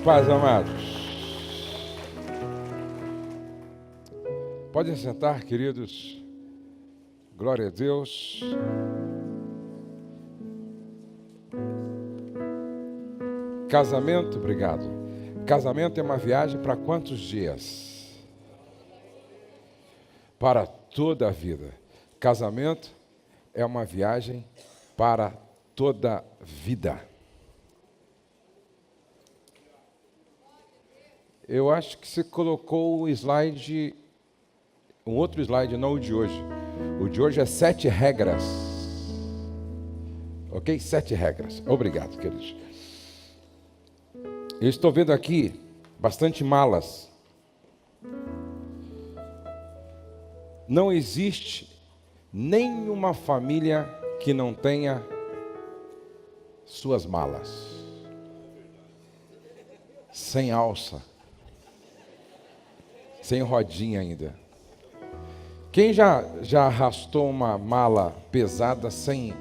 paz, amados. Podem sentar, queridos. Glória a Deus. Casamento, obrigado. Casamento é uma viagem para quantos dias? Para toda a vida. Casamento é uma viagem para toda a vida. Eu acho que você colocou o slide, um outro slide, não o de hoje. O de hoje é 7 regras. Ok? 7 regras. Obrigado, queridos. Eu estou vendo aqui bastante malas. Não existe nenhuma família que não tenha suas malas. Sem alça. Sem rodinha ainda. Quem já arrastou uma mala pesada sem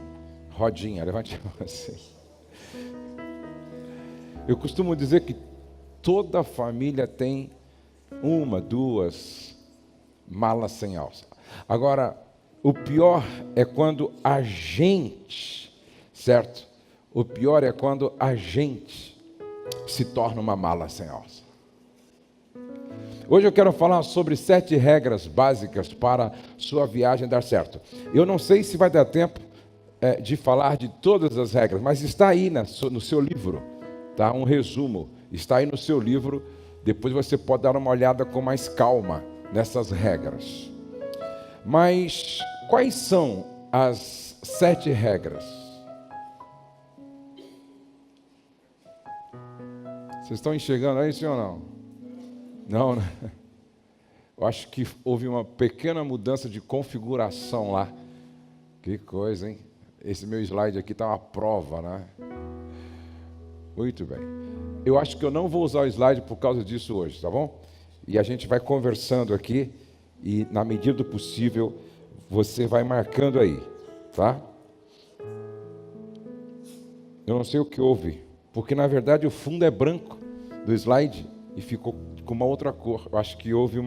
rodinha? Levante a mão assim. Eu costumo dizer que toda família tem 1, 2 malas sem alça. Agora, o pior é quando a gente, certo? O pior é quando a gente se torna uma mala sem alça. Hoje eu quero falar sobre 7 regras básicas para sua viagem dar certo. Eu não sei se vai dar tempo de falar de todas as regras, mas está aí no seu livro, tá? Um resumo, está aí no seu livro. Depois você pode dar uma olhada com mais calma nessas regras. Mas quais são as 7 regras? Vocês estão enxergando aí, sim ou não? Não, né? Eu acho que houve uma pequena mudança de configuração lá. Que coisa, hein? Esse meu slide aqui está uma prova, né? Muito bem. Eu acho que eu não vou usar o slide por causa disso hoje, tá bom? E a gente vai conversando aqui e, na medida do possível, você vai marcando aí, tá? Eu não sei o que houve, porque, na verdade, o fundo é branco do slide e ficou com uma outra cor. Eu acho que houve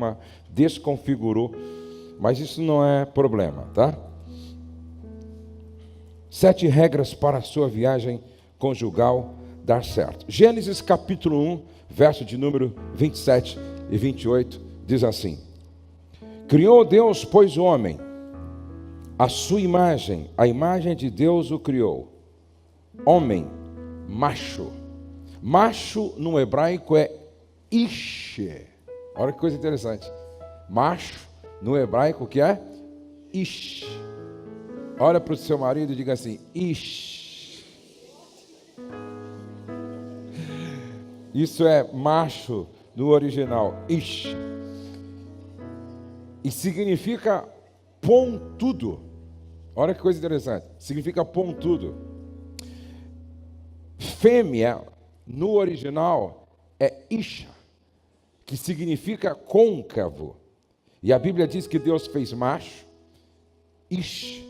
desconfigurou, mas isso não é problema, tá? 7 regras para a sua viagem conjugal dar certo. Gênesis capítulo 1, verso de número 27 e 28, diz assim: Criou Deus, pois, o homem, a sua imagem, a imagem de Deus o criou. Homem, macho. Macho no hebraico é Ish. Olha que coisa interessante. Macho, no hebraico, o que é? Ish. Olha para o seu marido e diga assim: Ish. Isso é macho no original. Ish. E significa pontudo. Olha que coisa interessante. Significa pontudo. Fêmea, no original, é Isha, que significa côncavo. E a Bíblia diz que Deus fez macho, Ish,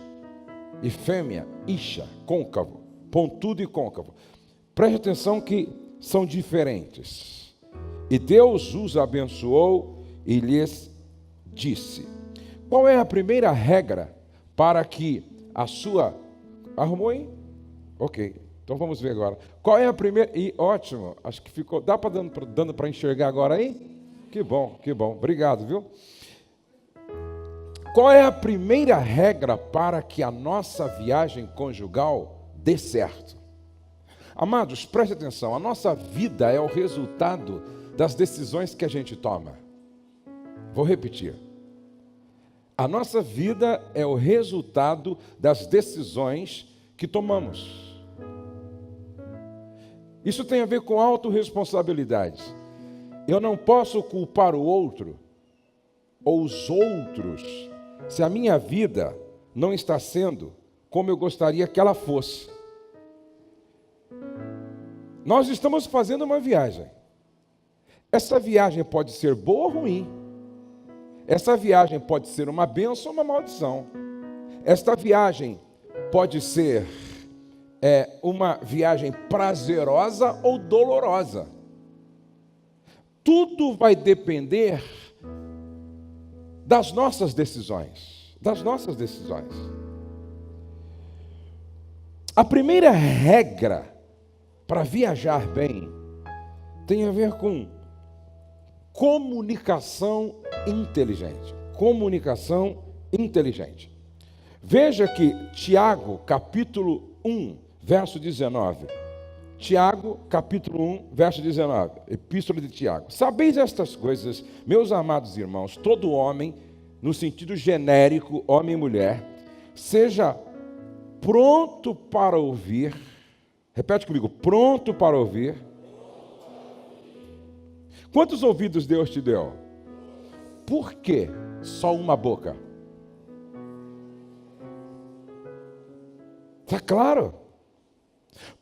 e fêmea, Isha, côncavo, pontudo e côncavo. Preste atenção que são diferentes. E Deus os abençoou e lhes disse. Qual é a primeira regra para que a sua... Arrumou aí? Ok, então vamos ver agora. Qual é a primeira... E ótimo, acho que ficou... Dá para dando para enxergar agora aí? Que bom, que bom. Obrigado, viu? Qual é a primeira regra para que a nossa viagem conjugal dê certo? Amados, preste atenção. A nossa vida é o resultado das decisões que a gente toma. Vou repetir. A nossa vida é o resultado das decisões que tomamos. Isso tem a ver com autorresponsabilidade. Eu não posso culpar o outro ou os outros se a minha vida não está sendo como eu gostaria que ela fosse. Nós estamos fazendo uma viagem. Essa viagem pode ser boa ou ruim. Essa viagem pode ser uma bênção ou uma maldição. Esta viagem pode ser uma viagem prazerosa ou dolorosa. tudo vai depender das nossas decisões. Das nossas decisões. A primeira regra para viajar bem tem a ver com comunicação inteligente. Comunicação inteligente. Veja que Tiago, capítulo 1, verso 19. Tiago, capítulo 1, verso 19. Epístola de Tiago. Sabeis estas coisas, meus amados irmãos, todo homem, no sentido genérico, homem e mulher, seja pronto para ouvir. Repete comigo, pronto para ouvir. Quantos ouvidos Deus te deu? Por que só uma boca? Está claro?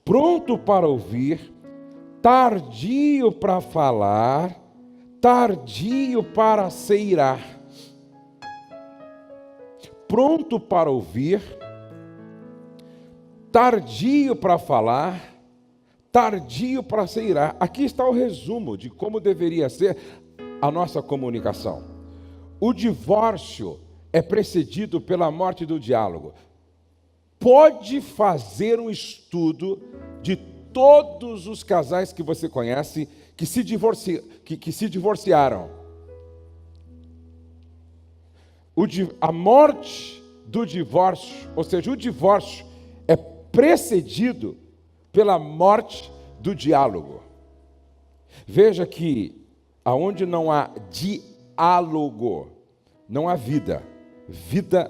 Pronto para ouvir, tardio para falar, tardio para se irar. Pronto para ouvir, tardio para falar, tardio para se irar. Aqui está o resumo de como deveria ser a nossa comunicação. O divórcio é precedido pela morte do diálogo. Pode fazer um estudo de todos os casais que você conhece que se divorciaram. A morte do divórcio, ou seja, o divórcio é precedido pela morte do diálogo. Veja que aonde não há diálogo, não há vida. Vida,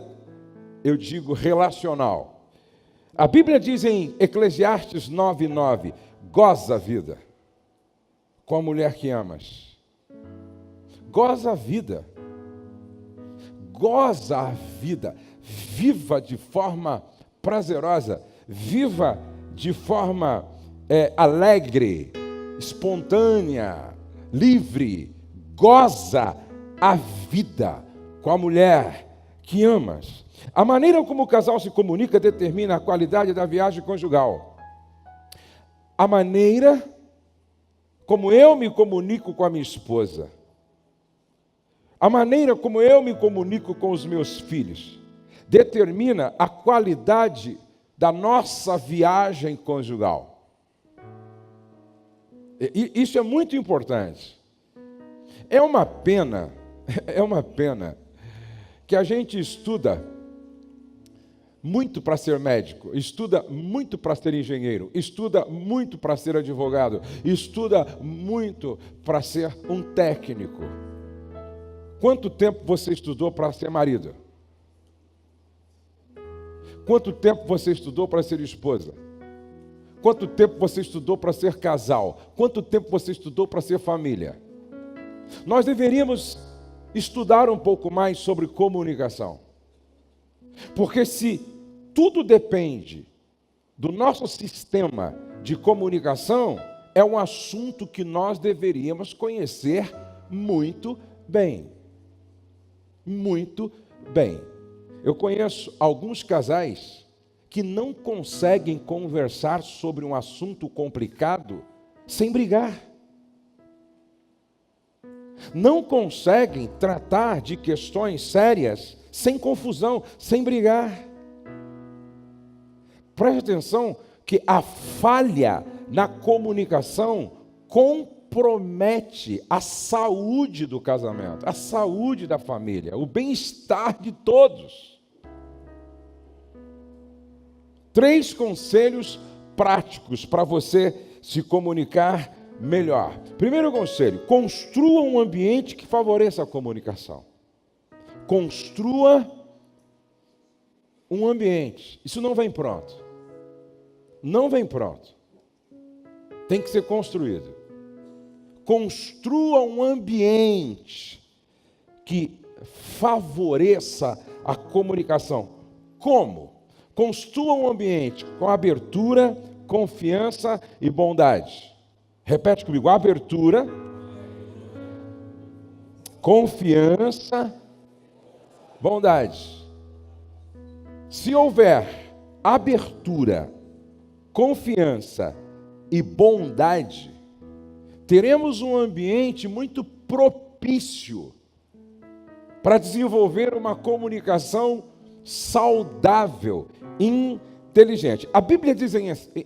eu digo, relacional. A Bíblia diz em Eclesiastes 9:9, goza a vida com a mulher que amas. Goza a vida. Goza a vida. Viva de forma prazerosa. Viva de forma alegre, espontânea, livre. Goza a vida com a mulher que amas. A maneira como o casal se comunica determina a qualidade da viagem conjugal. A maneira como eu me comunico com a minha esposa, a maneira como eu me comunico com os meus filhos, determina a qualidade da nossa viagem conjugal. Isso é muito importante. É uma pena que a gente estuda muito para ser médico, estuda muito para ser engenheiro, estuda muito para ser advogado, estuda muito para ser um técnico. Quanto tempo você estudou para ser marido? Quanto tempo você estudou para ser esposa? Quanto tempo você estudou para ser casal? Quanto tempo você estudou para ser família? Nós deveríamos estudar um pouco mais sobre comunicação. Porque se tudo depende do nosso sistema de comunicação, é um assunto que nós deveríamos conhecer muito bem. Muito bem. Eu conheço alguns casais que não conseguem conversar sobre um assunto complicado sem brigar. Não conseguem tratar de questões sérias sem confusão, sem brigar. Preste atenção que a falha na comunicação compromete a saúde do casamento, a saúde da família, o bem-estar de todos. 3 conselhos práticos para você se comunicar melhor. Primeiro conselho: construa um ambiente que favoreça a comunicação. Construa um ambiente. Isso não vem pronto. Não vem pronto. Tem que ser construído. Construa um ambiente que favoreça a comunicação. Como? Construa um ambiente com abertura, confiança e bondade. Repete comigo: abertura, confiança, bondade. Se houver abertura, confiança e bondade, teremos um ambiente muito propício para desenvolver uma comunicação saudável, inteligente. A Bíblia diz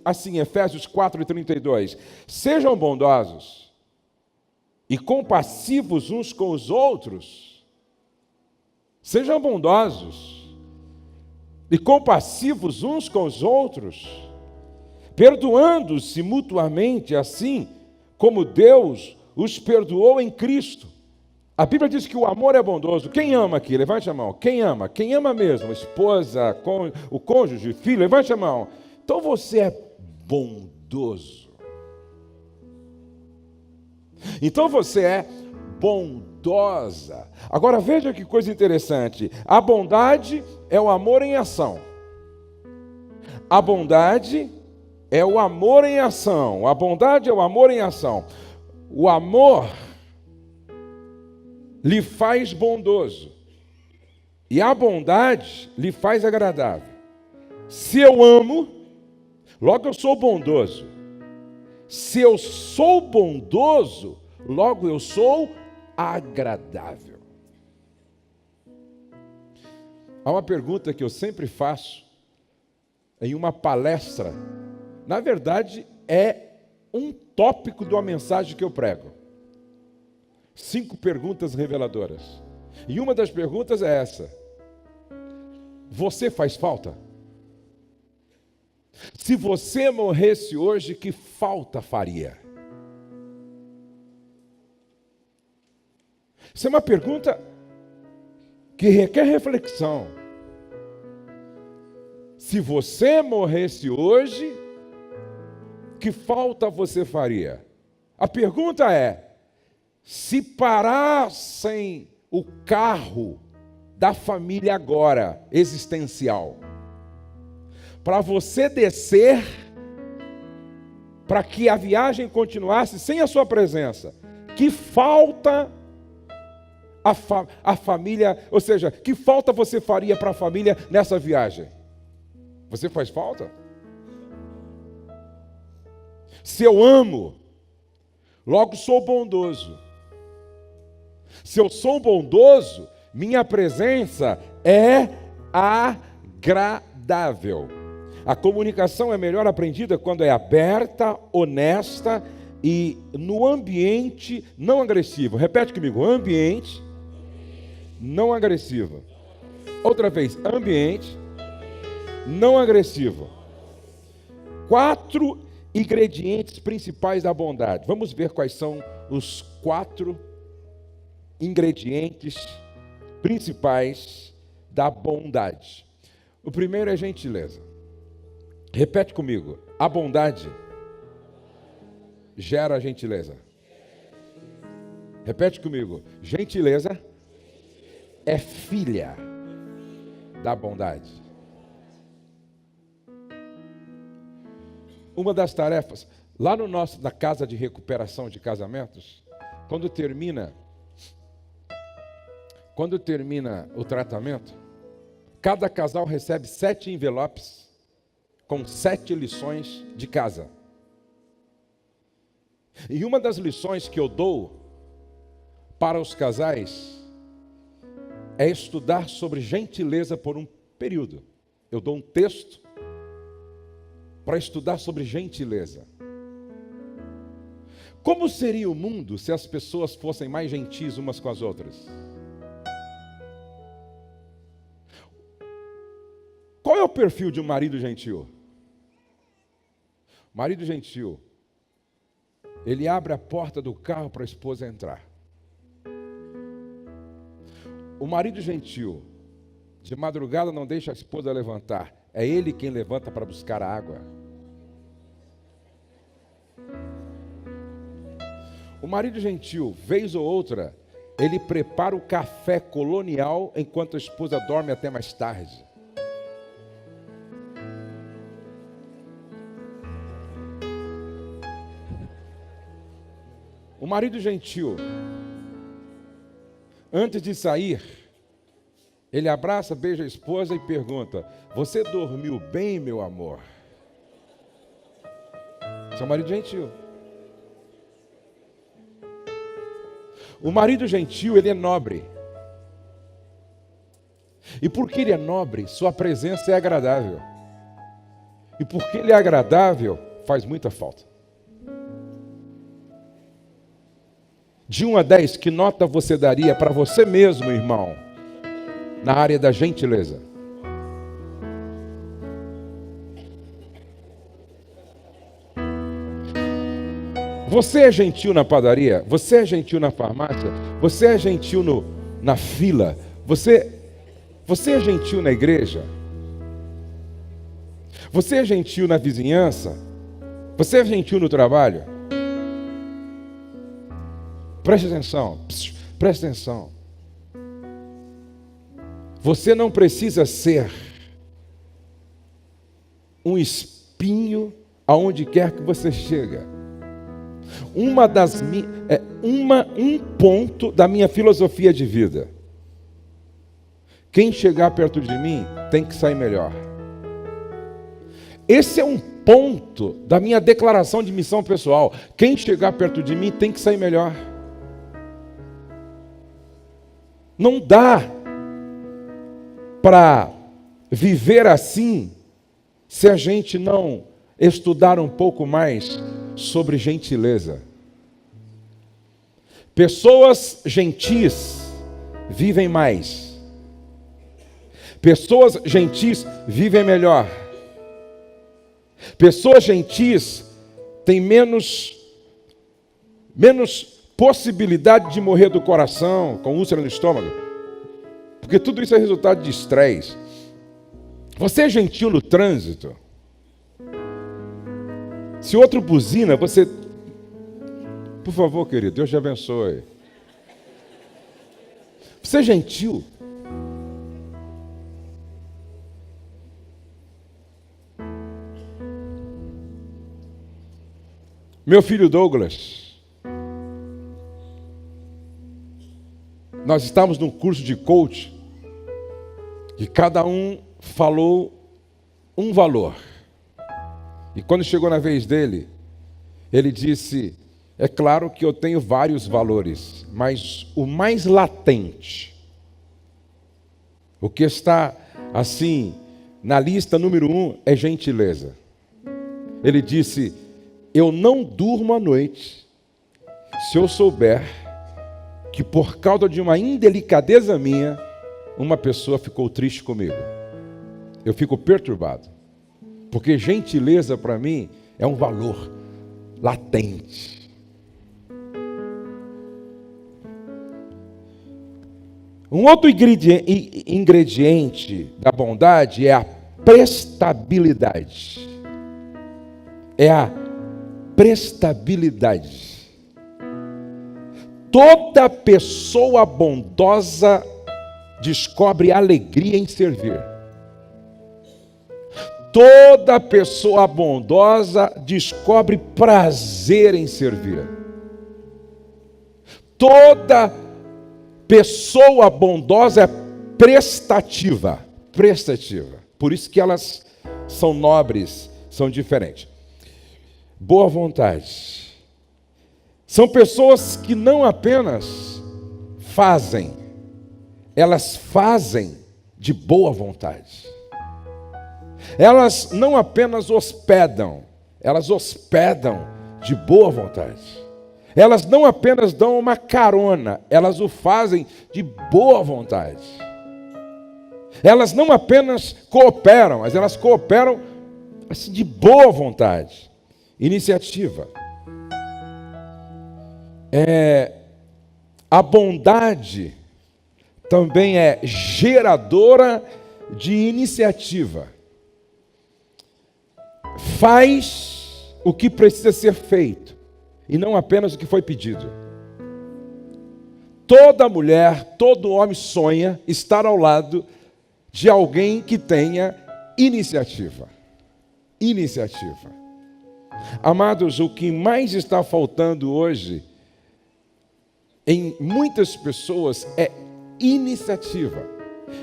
assim, em Efésios 4:32, sejam bondosos e compassivos uns com os outros. Sejam bondosos e compassivos uns com os outros, perdoando-se mutuamente, assim como Deus os perdoou em Cristo. A Bíblia diz que o amor é bondoso. Quem ama aqui? Levante a mão. Quem ama? Quem ama mesmo? Esposa, o cônjuge, filho? Levante a mão. Então você é bondoso. Então você é bondosa. Agora veja que coisa interessante. A bondade é o amor em ação. A bondade é o amor em ação. A bondade é o amor em ação. O amor lhe faz bondoso. E a bondade lhe faz agradável. Se eu amo, logo eu sou bondoso. Se eu sou bondoso, logo eu sou agradável. Há uma pergunta que eu sempre faço em uma palestra. Na verdade, é um tópico de uma mensagem que eu prego. 5 perguntas reveladoras. E uma das perguntas é essa: você faz falta? Se você morresse hoje, que falta faria? Isso é uma pergunta que requer reflexão. Se você morresse hoje, que falta você faria? A pergunta é: se parassem o carro da família agora, existencial, para você descer, para que a viagem continuasse sem a sua presença, que falta a família, ou seja, que falta você faria para a família nessa viagem? Você faz falta? Se eu amo, logo sou bondoso. Se eu sou bondoso, minha presença é agradável. A comunicação é melhor aprendida quando é aberta, honesta e no ambiente não agressivo. Repete comigo: ambiente não agressivo. Outra vez: ambiente não agressivo. 4 ingredientes principais da bondade. Vamos ver quais são os 4 ingredientes principais da bondade. O primeiro é gentileza. Repete comigo: a bondade gera gentileza. Repete comigo: gentileza é filha da bondade. Uma das tarefas, lá na casa de recuperação de casamentos, quando termina o tratamento, cada casal recebe 7 envelopes com 7 lições de casa. E uma das lições que eu dou para os casais é estudar sobre gentileza por um período. Eu dou um texto para estudar sobre gentileza. Como seria o mundo se as pessoas fossem mais gentis umas com as outras? Qual é o perfil de um marido gentil? Marido gentil, ele abre a porta do carro para a esposa entrar. O marido gentil, de madrugada não deixa a esposa levantar, é ele quem levanta para buscar a água. O marido gentil, vez ou outra, ele prepara o café colonial enquanto a esposa dorme até mais tarde. O marido gentil, antes de sair, ele abraça, beija a esposa e pergunta: você dormiu bem, meu amor? Esse é o marido gentil. O marido gentil, ele é nobre. E porque ele é nobre, sua presença é agradável. E porque ele é agradável, faz muita falta. De 1 a 10, que nota você daria para você mesmo, irmão, na área da gentileza? Você é gentil na padaria? Você é gentil na farmácia? Você é gentil na fila? Você é gentil na igreja? Você é gentil na vizinhança? Você é gentil no trabalho? Preste atenção, preste atenção. Você não precisa ser um espinho aonde quer que você chega. Um ponto da minha filosofia de vida. Quem chegar perto de mim tem que sair melhor. Esse é um ponto da minha declaração de missão pessoal. Quem chegar perto de mim tem que sair melhor. Não dá para viver assim se a gente não estudar um pouco mais sobre gentileza. Pessoas gentis vivem mais. Pessoas gentis vivem melhor. Pessoas gentis têm menos possibilidade de morrer do coração, com úlcera no estômago. Porque tudo isso é resultado de estresse. Você é gentil no trânsito? Se outro buzina, você... Por favor, querido, Deus te abençoe. Você é gentil? Meu filho Douglas, nós estávamos num curso de coach e cada um falou um valor. E quando chegou na vez dele, ele disse: é claro que eu tenho vários valores, mas o mais latente, o que está assim na lista número 1 é gentileza. Ele disse: eu não durmo à noite se eu souber que por causa de uma indelicadeza minha, uma pessoa ficou triste comigo. Eu fico perturbado, porque gentileza para mim é um valor latente. Um outro ingrediente da bondade é a prestabilidade. É a prestabilidade. Toda pessoa bondosa descobre alegria em servir. Toda pessoa bondosa descobre prazer em servir. Toda pessoa bondosa é prestativa. Prestativa. Por isso que elas são nobres, são diferentes. Boa vontade. São pessoas que não apenas fazem, elas fazem de boa vontade. Elas não apenas hospedam, elas hospedam de boa vontade. Elas não apenas dão uma carona, elas o fazem de boa vontade. Elas não apenas cooperam, mas elas cooperam assim, de boa vontade. Iniciativa. A bondade também é geradora de iniciativa. Faz o que precisa ser feito e não apenas o que foi pedido. Toda mulher, todo homem sonha estar ao lado de alguém que tenha iniciativa. Iniciativa. Amados, o que mais está faltando hoje em muitas pessoas é iniciativa.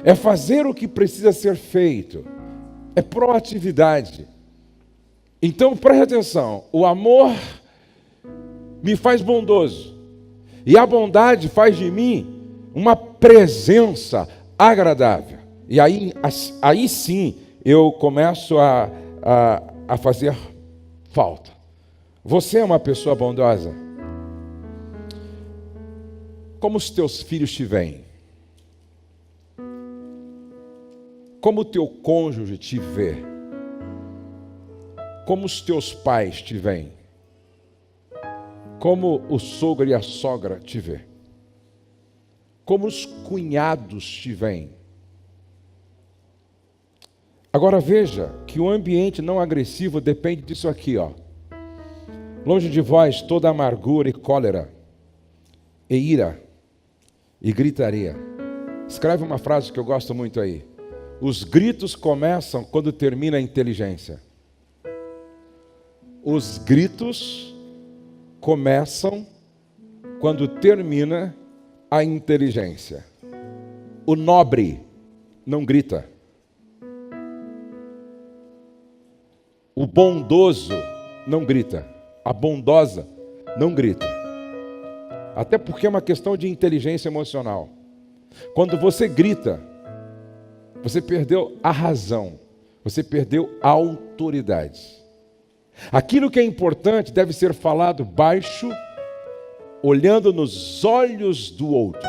É fazer o que precisa ser feito. É proatividade. Então, preste atenção. O amor me faz bondoso. E a bondade faz de mim uma presença agradável. E aí sim eu começo a fazer falta. Você é uma pessoa bondosa? Como os teus filhos te veem? Como o teu cônjuge te vê? Como os teus pais te veem? Como o sogro e a sogra te vê? Como os cunhados te veem? Agora veja que o ambiente não agressivo depende disso aqui, ó. Longe de vós toda amargura e cólera, e ira, e gritaria. Escreve uma frase que eu gosto muito aí. Os gritos começam quando termina a inteligência. Os gritos começam quando termina a inteligência. O nobre não grita. O bondoso não grita. A bondosa não grita. Até porque é uma questão de inteligência emocional. Quando você grita, você perdeu a razão. Você perdeu a autoridade. Aquilo que é importante deve ser falado baixo, olhando nos olhos do outro.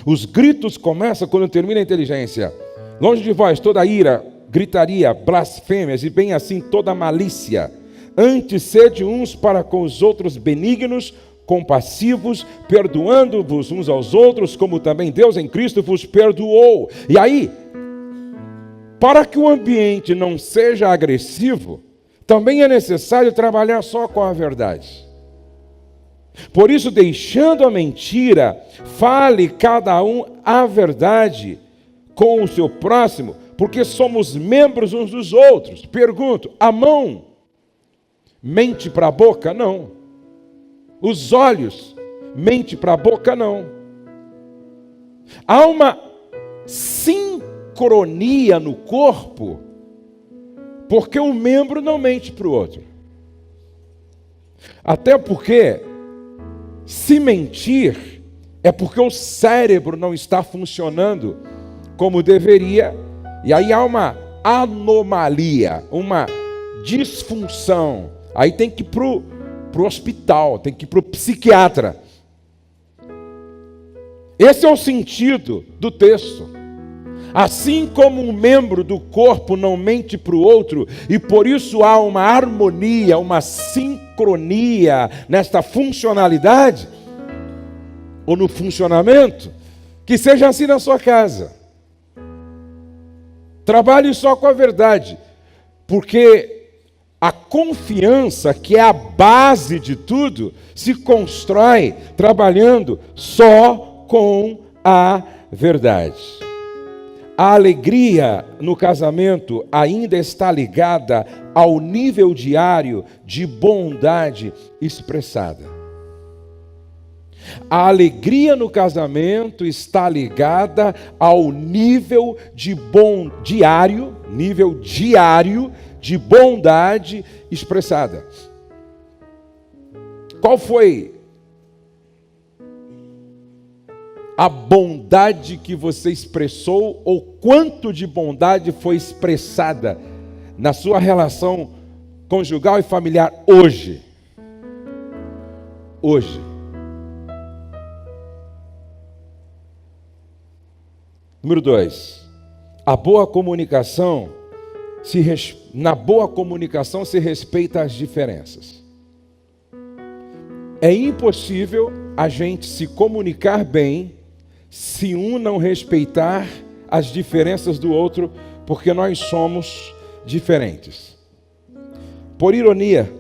Os gritos começam quando termina a inteligência. Longe de vós toda ira, gritaria, blasfêmias e bem assim toda malícia. Antes sede uns para com os outros benignos, compassivos, perdoando-vos uns aos outros, como também Deus em Cristo vos perdoou. E aí, para que o ambiente não seja agressivo, também é necessário trabalhar só com a verdade. Por isso, deixando a mentira, fale cada um a verdade com o seu próximo, porque somos membros uns dos outros. Pergunto, a mão mente para a boca? Não. Os olhos mente para a boca? Não. Há uma sincronia no corpo, porque um membro não mente para o outro. Até porque, se mentir, é porque o cérebro não está funcionando como deveria, e aí há uma anomalia, uma disfunção. Aí tem que ir para o hospital, tem que ir para o psiquiatra. Esse é o sentido do texto. Assim como um membro do corpo não mente para o outro, e por isso há uma harmonia, uma sincronia nesta funcionalidade, ou no funcionamento, que seja assim na sua casa. Trabalhe só com a verdade, porque a confiança, que é a base de tudo, se constrói trabalhando só com a verdade. A alegria no casamento ainda está ligada ao nível diário de bondade expressada. A alegria no casamento está ligada ao nível diário de bondade expressada. Qual foi a bondade que você expressou, ou quanto de bondade foi expressada na sua relação conjugal e familiar hoje? Hoje. Número 2. Na boa comunicação se respeita as diferenças. É impossível a gente se comunicar bem se um não respeitar as diferenças do outro, porque nós somos diferentes. Por ironia,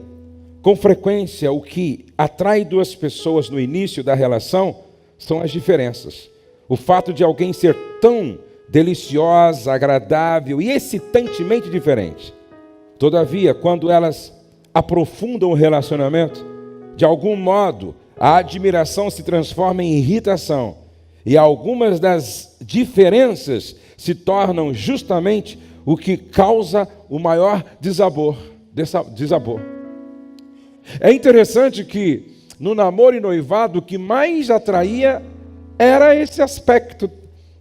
com frequência o que atrai duas pessoas no início da relação são as diferenças. O fato de alguém ser tão deliciosa, agradável e excitantemente diferente. Todavia, quando elas aprofundam o relacionamento, de algum modo, a admiração se transforma em irritação, e algumas das diferenças se tornam justamente o que causa o maior desabor. É interessante que no namoro e noivado, o que mais atraía era esse aspecto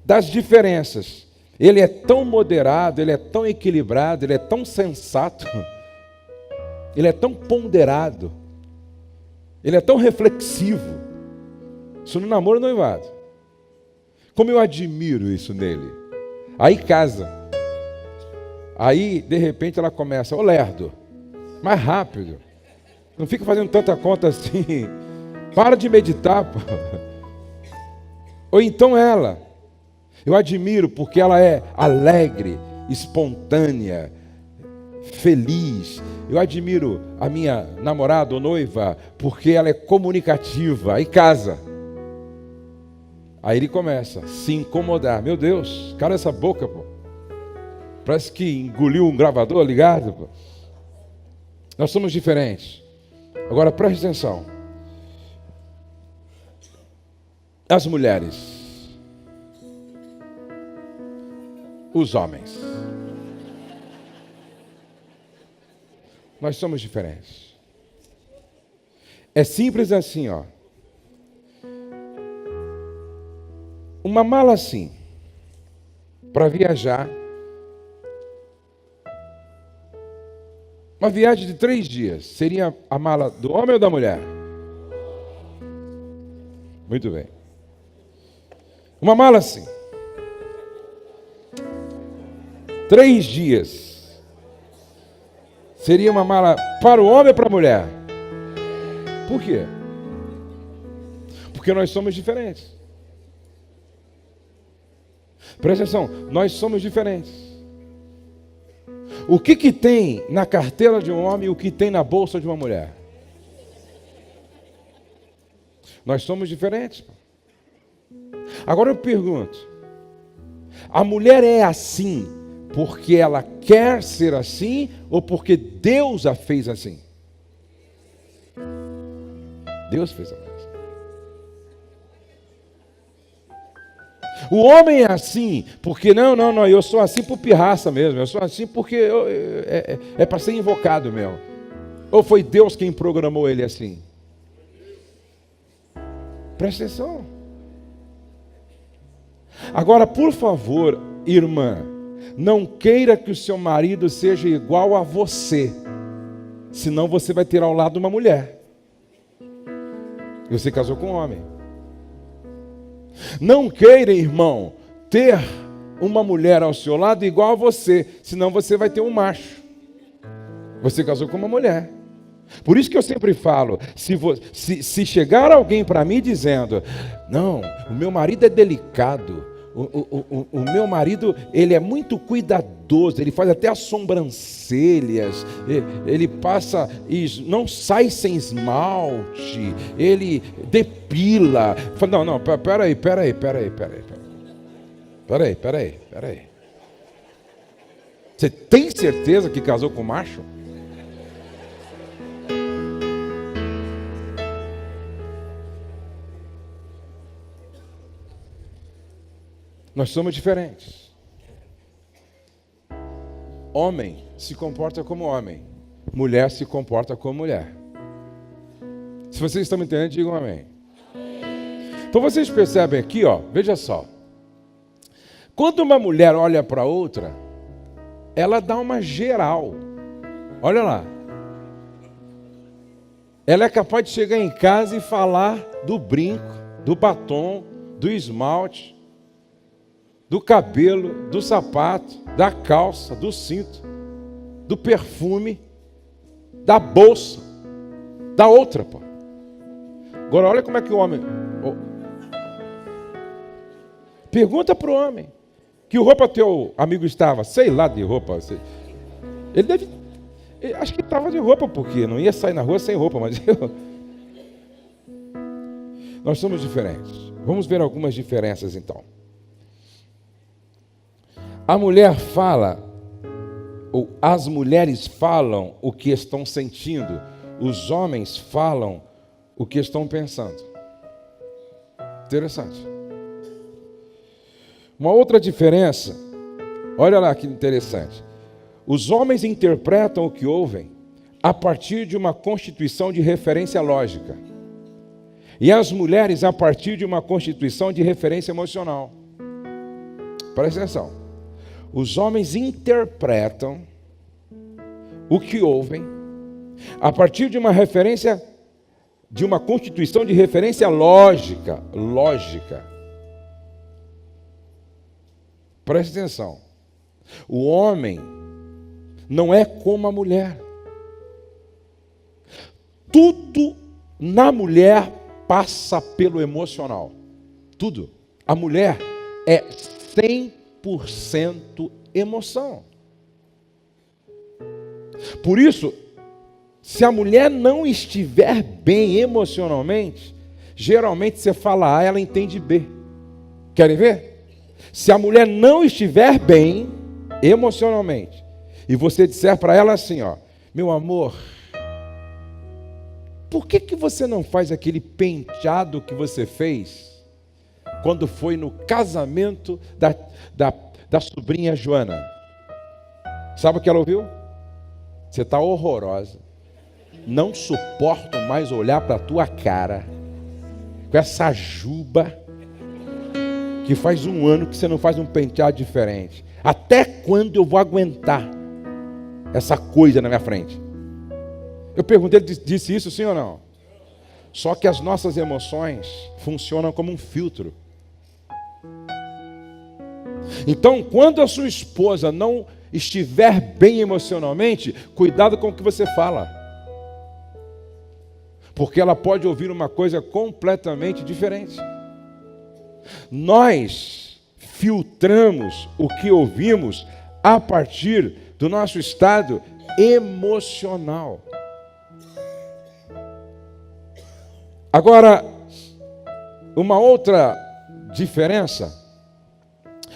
das diferenças. Ele é tão moderado, ele é tão equilibrado, ele é tão sensato, ele é tão ponderado, ele é tão reflexivo. Isso no namoro e noivado. Como eu admiro isso nele. Aí casa. Aí, de repente, ela começa, ô lerdo, mais rápido. Não fica fazendo tanta conta assim. Para de meditar, pô. Ou então ela. Eu admiro porque ela é alegre, espontânea, feliz. Eu admiro a minha namorada ou noiva porque ela é comunicativa. Aí casa. Aí ele começa a se incomodar. Meu Deus, cara, essa boca, pô. Parece que engoliu um gravador ligado, pô. Nós somos diferentes. Agora preste atenção. As mulheres. Os homens. Nós somos diferentes. É simples assim, ó. Uma mala assim, para viajar. Uma viagem de 3 dias. Seria a mala do homem ou da mulher? Muito bem. Uma mala assim. 3 dias. Seria uma mala para o homem ou para a mulher? Por quê? Porque nós somos diferentes. Presta atenção, nós somos diferentes. O que tem na carteira de um homem e o que tem na bolsa de uma mulher? Nós somos diferentes. Agora eu pergunto, a mulher é assim porque ela quer ser assim ou porque Deus a fez assim? Deus fez assim. O homem é assim, porque não, eu sou assim por pirraça mesmo, eu sou assim porque é para ser invocado mesmo. Ou foi Deus quem programou ele assim? Presta atenção. Agora, por favor, irmã, não queira que o seu marido seja igual a você, senão você vai ter ao lado uma mulher. E você casou com um homem. Não queira, irmão, ter uma mulher ao seu lado igual a você, senão você vai ter um macho. Você casou com uma mulher. Por isso que eu sempre falo, se chegar alguém para mim dizendo, não, o meu marido é delicado, o meu marido, ele é muito cuidadoso, ele faz até as sobrancelhas, ele passa e não sai sem esmalte, ele depila. Não, peraí. Você tem certeza que casou com macho? Nós somos diferentes. Homem se comporta como homem. Mulher se comporta como mulher. Se vocês estão me entendendo, digam amém. Então vocês percebem aqui, ó, veja só. Quando uma mulher olha para outra, ela dá uma geral. Olha lá. Ela é capaz de chegar em casa e falar do brinco, do batom, do esmalte, do cabelo, do sapato, da calça, do cinto, do perfume, da bolsa, da outra, pô. Agora olha como é que o homem... Pergunta para o homem. Que roupa teu amigo estava? Sei lá de roupa. Ele deve... Acho que estava de roupa, porque não ia sair na rua sem roupa, mas Nós somos diferentes. Vamos ver algumas diferenças então. A mulher fala, ou as mulheres falam o que estão sentindo, os homens falam o que estão pensando. Interessante. Uma outra diferença, olha lá que interessante. Os homens interpretam o que ouvem a partir de uma constituição de referência lógica. e as mulheres a partir de uma constituição de referência emocional. Presta atenção. Os homens interpretam o que ouvem a partir de uma referência, de uma constituição de referência lógica. Presta atenção. O homem não é como a mulher. Tudo na mulher passa pelo emocional. Tudo. A mulher é 100% emoção. Por isso, se a mulher não estiver bem emocionalmente, geralmente você fala A, ela entende B. Querem ver? Se a mulher não estiver bem emocionalmente, e você disser para ela assim, ó, meu amor, por que você não faz aquele penteado que você fez quando foi no casamento da sobrinha Joana? Sabe o que ela ouviu? Você está horrorosa. Não suporto mais olhar para a tua cara com essa juba que faz 1 ano que você não faz um penteado diferente. Até quando eu vou aguentar essa coisa na minha frente? Eu perguntei, ele disse isso sim ou não? Só que as nossas emoções funcionam como um filtro. Então, quando a sua esposa não estiver bem emocionalmente, cuidado com o que você fala. Porque ela pode ouvir uma coisa completamente diferente. Nós filtramos o que ouvimos a partir do nosso estado emocional. Agora, uma outra diferença.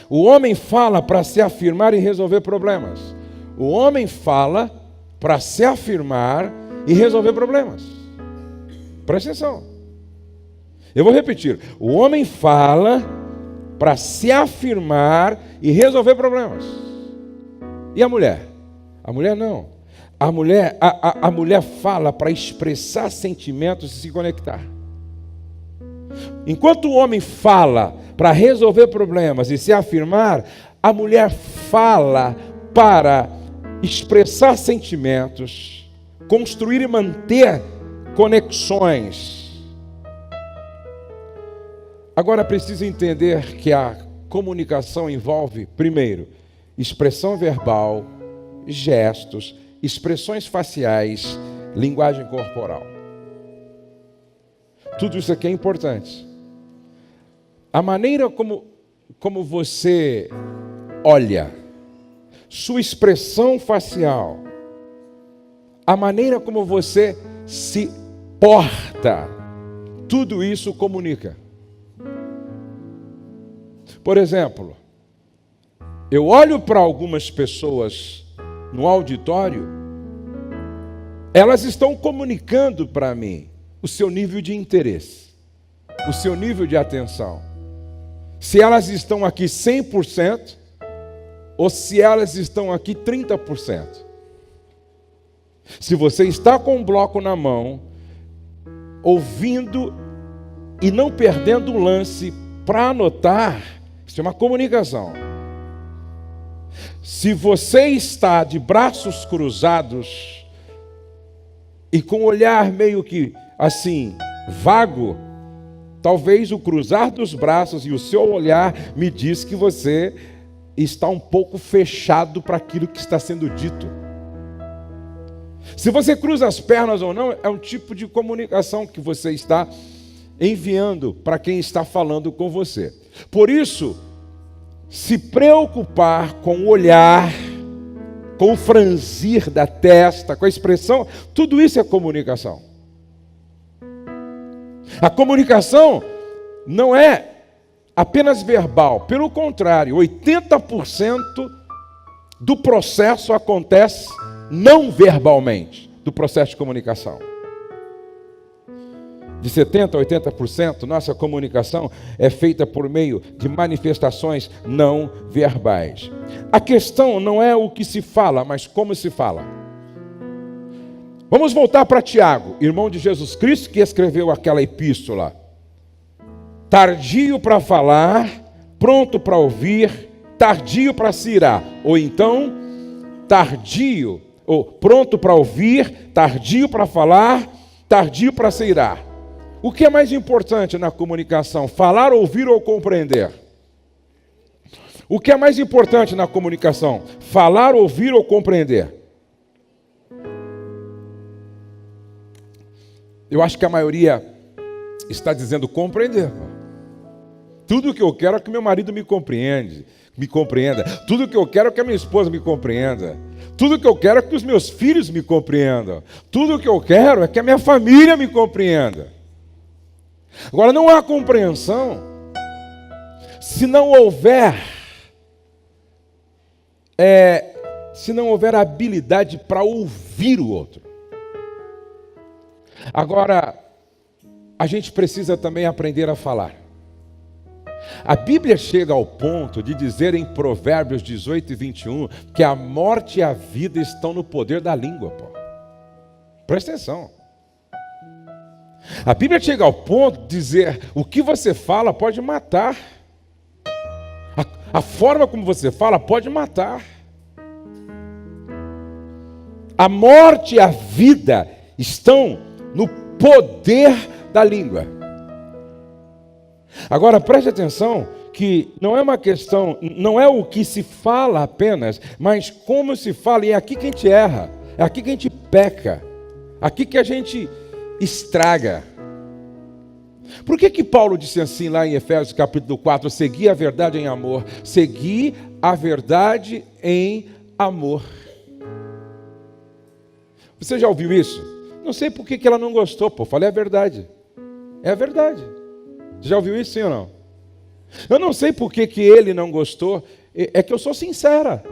O homem fala para se afirmar e resolver problemas. O homem fala para se afirmar e resolver problemas. Presta atenção. Eu vou repetir. O homem fala para se afirmar e resolver problemas. E a mulher? A mulher não. A mulher fala para expressar sentimentos e se conectar. Enquanto o homem fala para resolver problemas e se afirmar, a mulher fala para expressar sentimentos, construir e manter conexões. Agora precisa entender que a comunicação envolve, primeiro, expressão verbal, gestos, expressões faciais, linguagem corporal. Tudo isso aqui é importante. A maneira como você olha, sua expressão facial, a maneira como você se porta, tudo isso comunica. Por exemplo, eu olho para algumas pessoas no auditório, elas estão comunicando para mim o seu nível de interesse, o seu nível de atenção. Se elas estão aqui 100% ou se elas estão aqui 30%. Se você está com um bloco na mão, ouvindo e não perdendo o lance para anotar, isso é uma comunicação. Se você está de braços cruzados e com o olhar meio que assim, vago, talvez o cruzar dos braços e o seu olhar me diz que você está um pouco fechado para aquilo que está sendo dito. Se você cruza as pernas ou não, é um tipo de comunicação que você está enviando para quem está falando com você. Por isso, se preocupar com o olhar, com o franzir da testa, com a expressão, tudo isso é comunicação. A comunicação não é apenas verbal, pelo contrário, 80% do processo acontece não verbalmente, do processo de comunicação. De 70% a 80%, nossa comunicação é feita por meio de manifestações não verbais. A questão não é o que se fala, mas como se fala. Vamos voltar para Tiago, irmão de Jesus Cristo, que escreveu aquela epístola. Tardio para falar, pronto para ouvir, tardio para se irar. Ou então, tardio, ou pronto para ouvir, tardio para falar, tardio para se irar. O que é mais importante na comunicação? Falar, ouvir ou compreender? O que é mais importante na comunicação? Falar, ouvir ou compreender? Eu acho que a maioria está dizendo compreender. Tudo que eu quero é que meu marido me compreenda. Tudo que eu quero é que a minha esposa me compreenda. Tudo que eu quero é que os meus filhos me compreendam. Tudo que eu quero é que a minha família me compreenda. Agora, não há compreensão se não houver habilidade para ouvir o outro. Agora, a gente precisa também aprender a falar. A Bíblia chega ao ponto de dizer em Provérbios 18 e 21 que a morte e a vida estão no poder da língua. Pô. Presta atenção. A Bíblia chega ao ponto de dizer o que você fala pode matar. A forma como você fala pode matar. A morte e a vida estão no poder da língua. Agora preste atenção que não é uma questão, não é o que se fala apenas, mas como se fala, e é aqui que a gente erra, é aqui que a gente peca, aqui que a gente estraga. Por que Paulo disse assim lá em Efésios capítulo 4, segui a verdade em amor, segui a verdade em amor. Você já ouviu isso? Não sei por que ela não gostou, pô, falei a verdade. É a verdade. Você já ouviu isso, sim ou não? Eu não sei por que ele não gostou, é que eu sou sincera.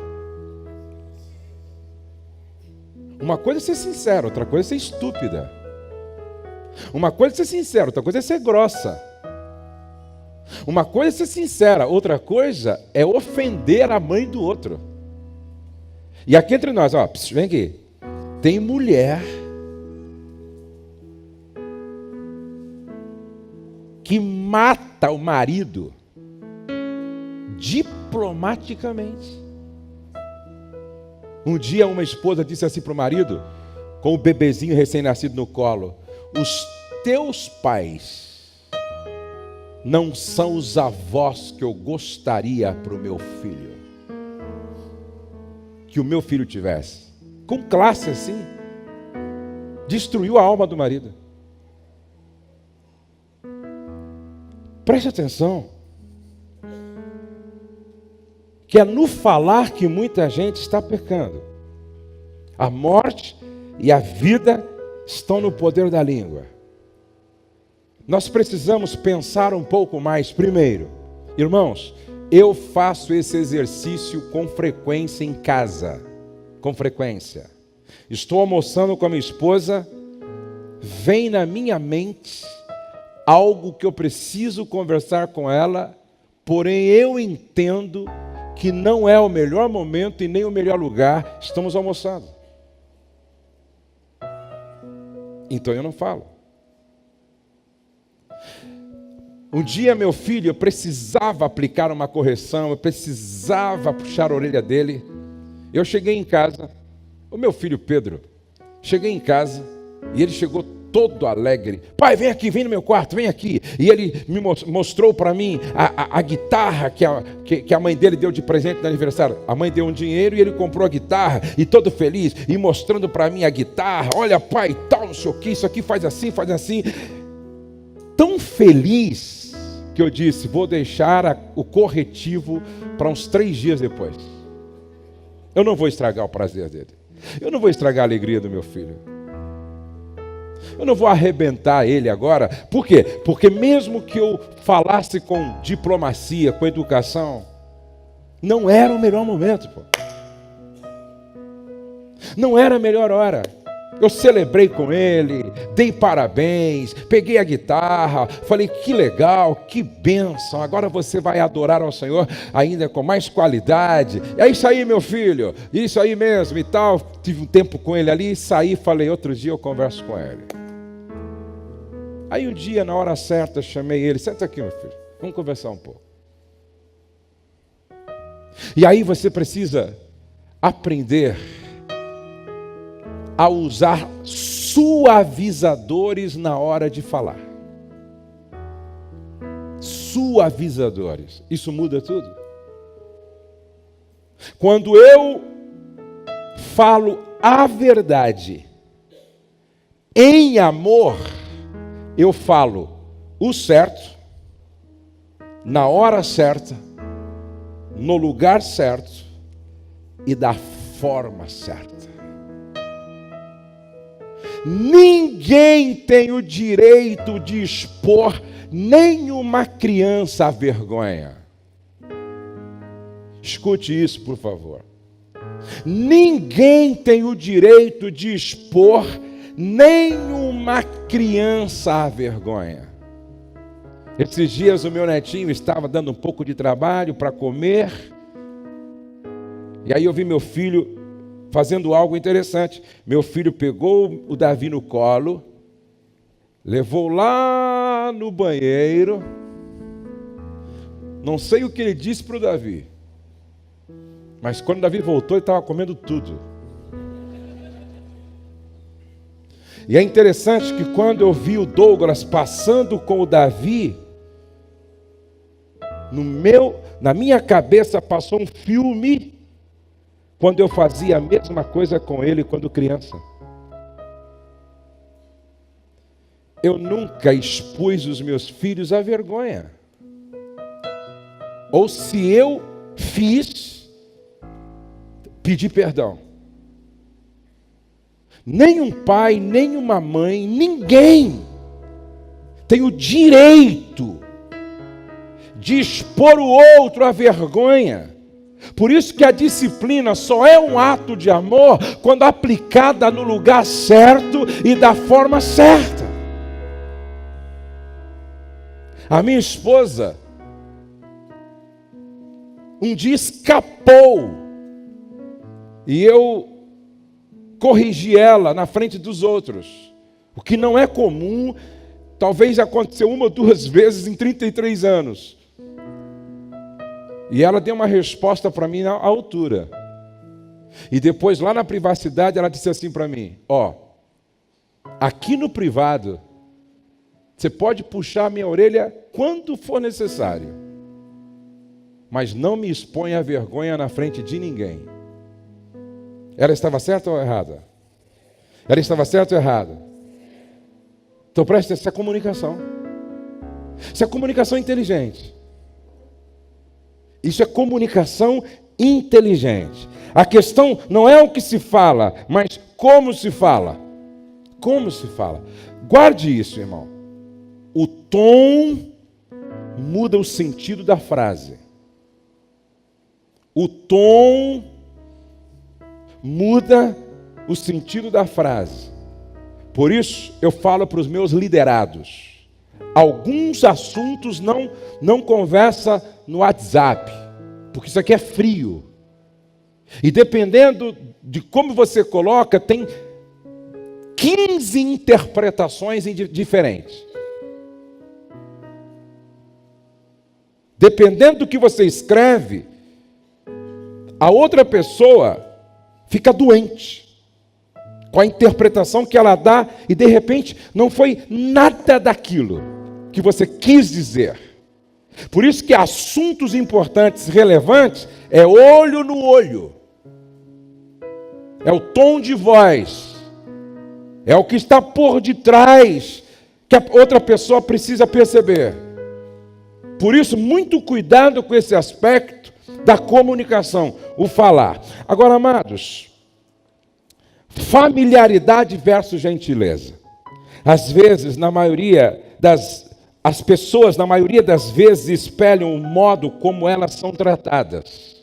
Uma coisa é ser sincera, outra coisa é ser estúpida. Uma coisa é ser sincera, outra coisa é ser grossa. Uma coisa é ser sincera, outra coisa é ofender a mãe do outro. E aqui entre nós, ó, vem aqui. Tem mulher que mata o marido diplomaticamente. Um dia uma esposa disse assim para o marido, com o bebezinho recém-nascido no colo: os teus pais não são os avós que eu gostaria para o meu filho, que o meu filho tivesse. Com classe assim, destruiu a alma do marido. Preste atenção, que é no falar que muita gente está pecando. A morte e a vida estão no poder da língua. Nós precisamos pensar um pouco mais. Primeiro, irmãos, eu faço esse exercício com frequência em casa. Com frequência. Estou almoçando com a minha esposa, vem na minha mente algo que eu preciso conversar com ela, porém eu entendo que não é o melhor momento e nem o melhor lugar, estamos almoçando. Então eu não falo. Um dia meu filho, eu precisava aplicar uma correção, eu precisava puxar a orelha dele. Eu cheguei em casa, o meu filho Pedro, cheguei em casa e ele chegou todo alegre. Pai, vem aqui, vem no meu quarto, vem aqui. E ele me mostrou para mim a guitarra que a mãe dele deu de presente no aniversário. A mãe deu um dinheiro e ele comprou a guitarra, e todo feliz, e mostrando para mim a guitarra. Olha, pai, tal, não sei o que, isso aqui faz assim, faz assim. Tão feliz que eu disse, vou deixar o corretivo para uns 3 dias depois. Eu não vou estragar o prazer dele. Eu não vou estragar a alegria do meu filho. Eu não vou arrebentar ele agora. Por quê? Porque mesmo que eu falasse com diplomacia, com educação, não era o melhor momento, pô. Não era a melhor hora. Eu celebrei com ele, dei parabéns, peguei a guitarra, falei que legal, que bênção, agora você vai adorar ao Senhor ainda com mais qualidade. É isso aí, meu filho, isso aí mesmo e tal. Tive um tempo com ele ali, saí, falei, outro dia eu converso com ele. Aí um dia, na hora certa, chamei ele, senta aqui, meu filho, vamos conversar um pouco. E aí você precisa aprender a usar suavizadores na hora de falar. Suavizadores. Isso muda tudo. Quando eu falo a verdade em amor, eu falo o certo, na hora certa, no lugar certo e da forma certa. Ninguém tem o direito de expor nenhuma criança à vergonha. Escute isso, por favor. Ninguém tem o direito de expor nenhuma criança à vergonha. Esses dias o meu netinho estava dando um pouco de trabalho para comer, e aí eu vi meu filho fazendo algo interessante. Meu filho pegou o Davi no colo, levou lá no banheiro, não sei o que ele disse para o Davi, mas quando o Davi voltou, ele estava comendo tudo. E é interessante que quando eu vi o Douglas passando com o Davi, na minha cabeça passou um filme quando eu fazia a mesma coisa com ele quando criança. Eu nunca expus os meus filhos à vergonha. Ou se eu fiz, pedi perdão. Nem um pai, nem uma mãe, ninguém tem o direito de expor o outro à vergonha. Por isso que a disciplina só é um ato de amor quando aplicada no lugar certo e da forma certa. A minha esposa um dia escapou e eu corrigi ela na frente dos outros, o que não é comum, talvez aconteceu 1 ou 2 vezes em 33 anos. E ela deu uma resposta para mim à altura. E depois, lá na privacidade, ela disse assim para mim: aqui no privado, você pode puxar a minha orelha quando for necessário, mas não me exponha a vergonha na frente de ninguém. Ela estava certa ou errada? Ela estava certa ou errada? Então preste atenção, essa comunicação. Isso é comunicação inteligente. Isso é comunicação inteligente. A questão não é o que se fala, mas como se fala. Como se fala. Guarde isso, irmão. O tom muda o sentido da frase. O tom muda o sentido da frase. Por isso, eu falo para os meus liderados. Alguns assuntos não conversa no WhatsApp, porque isso aqui é frio. E dependendo de como você coloca, tem 15 interpretações diferentes. Dependendo do que você escreve, a outra pessoa fica doente com a interpretação que ela dá e de repente não foi nada daquilo que você quis dizer. Por isso que assuntos importantes, relevantes, é olho no olho. É o tom de voz. É o que está por detrás que a outra pessoa precisa perceber. Por isso, muito cuidado com esse aspecto da comunicação, o falar. Agora, amados, familiaridade versus gentileza. Às vezes, as pessoas, na maioria das vezes, espelham o modo como elas são tratadas.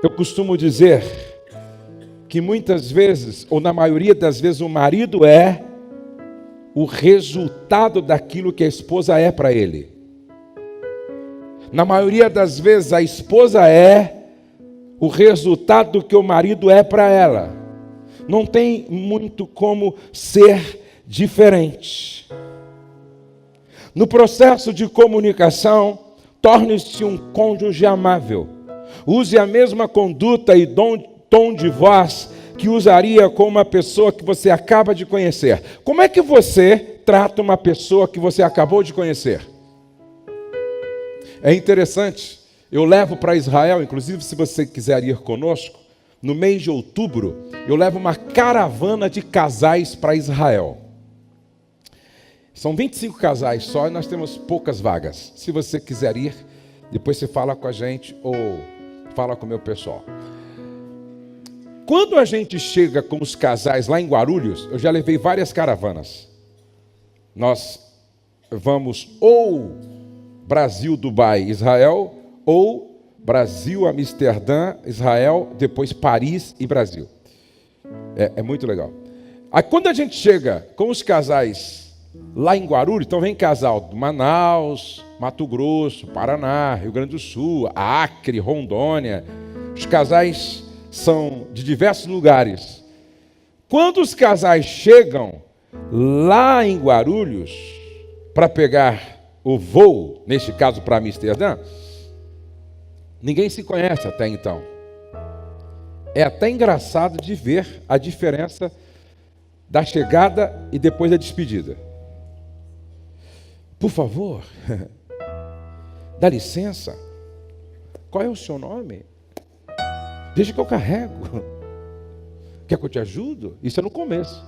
Eu costumo dizer que muitas vezes, ou na maioria das vezes, o marido é o resultado daquilo que a esposa é para ele. Na maioria das vezes, a esposa é o resultado do que o marido é para ela. Não tem muito como ser diferente. No processo de comunicação, torne-se um cônjuge amável. Use a mesma conduta e tom de voz que usaria com uma pessoa que você acaba de conhecer. Como é que você trata uma pessoa que você acabou de conhecer? É interessante, eu levo para Israel, inclusive se você quiser ir conosco, no mês de outubro, eu levo uma caravana de casais para Israel. São 25 casais só e nós temos poucas vagas. Se você quiser ir, depois você fala com a gente ou fala com o meu pessoal. Quando a gente chega com os casais lá em Guarulhos, eu já levei várias caravanas. Nós vamos ou Brasil, Dubai, Israel, ou Brasil, Amsterdã, Israel, depois Paris e Brasil. É muito legal. Aí quando a gente chega com os casais lá em Guarulhos, então vem casal do Manaus, Mato Grosso, Paraná, Rio Grande do Sul, Acre, Rondônia. Os casais são de diversos lugares. Quando os casais chegam lá em Guarulhos para pegar o voo, neste caso para Amsterdã, ninguém se conhece até então. É até engraçado de ver a diferença da chegada e depois da despedida. Por favor, dá licença, qual é o seu nome? Deixa que eu carrego. Quer que eu te ajudo? Isso é no começo.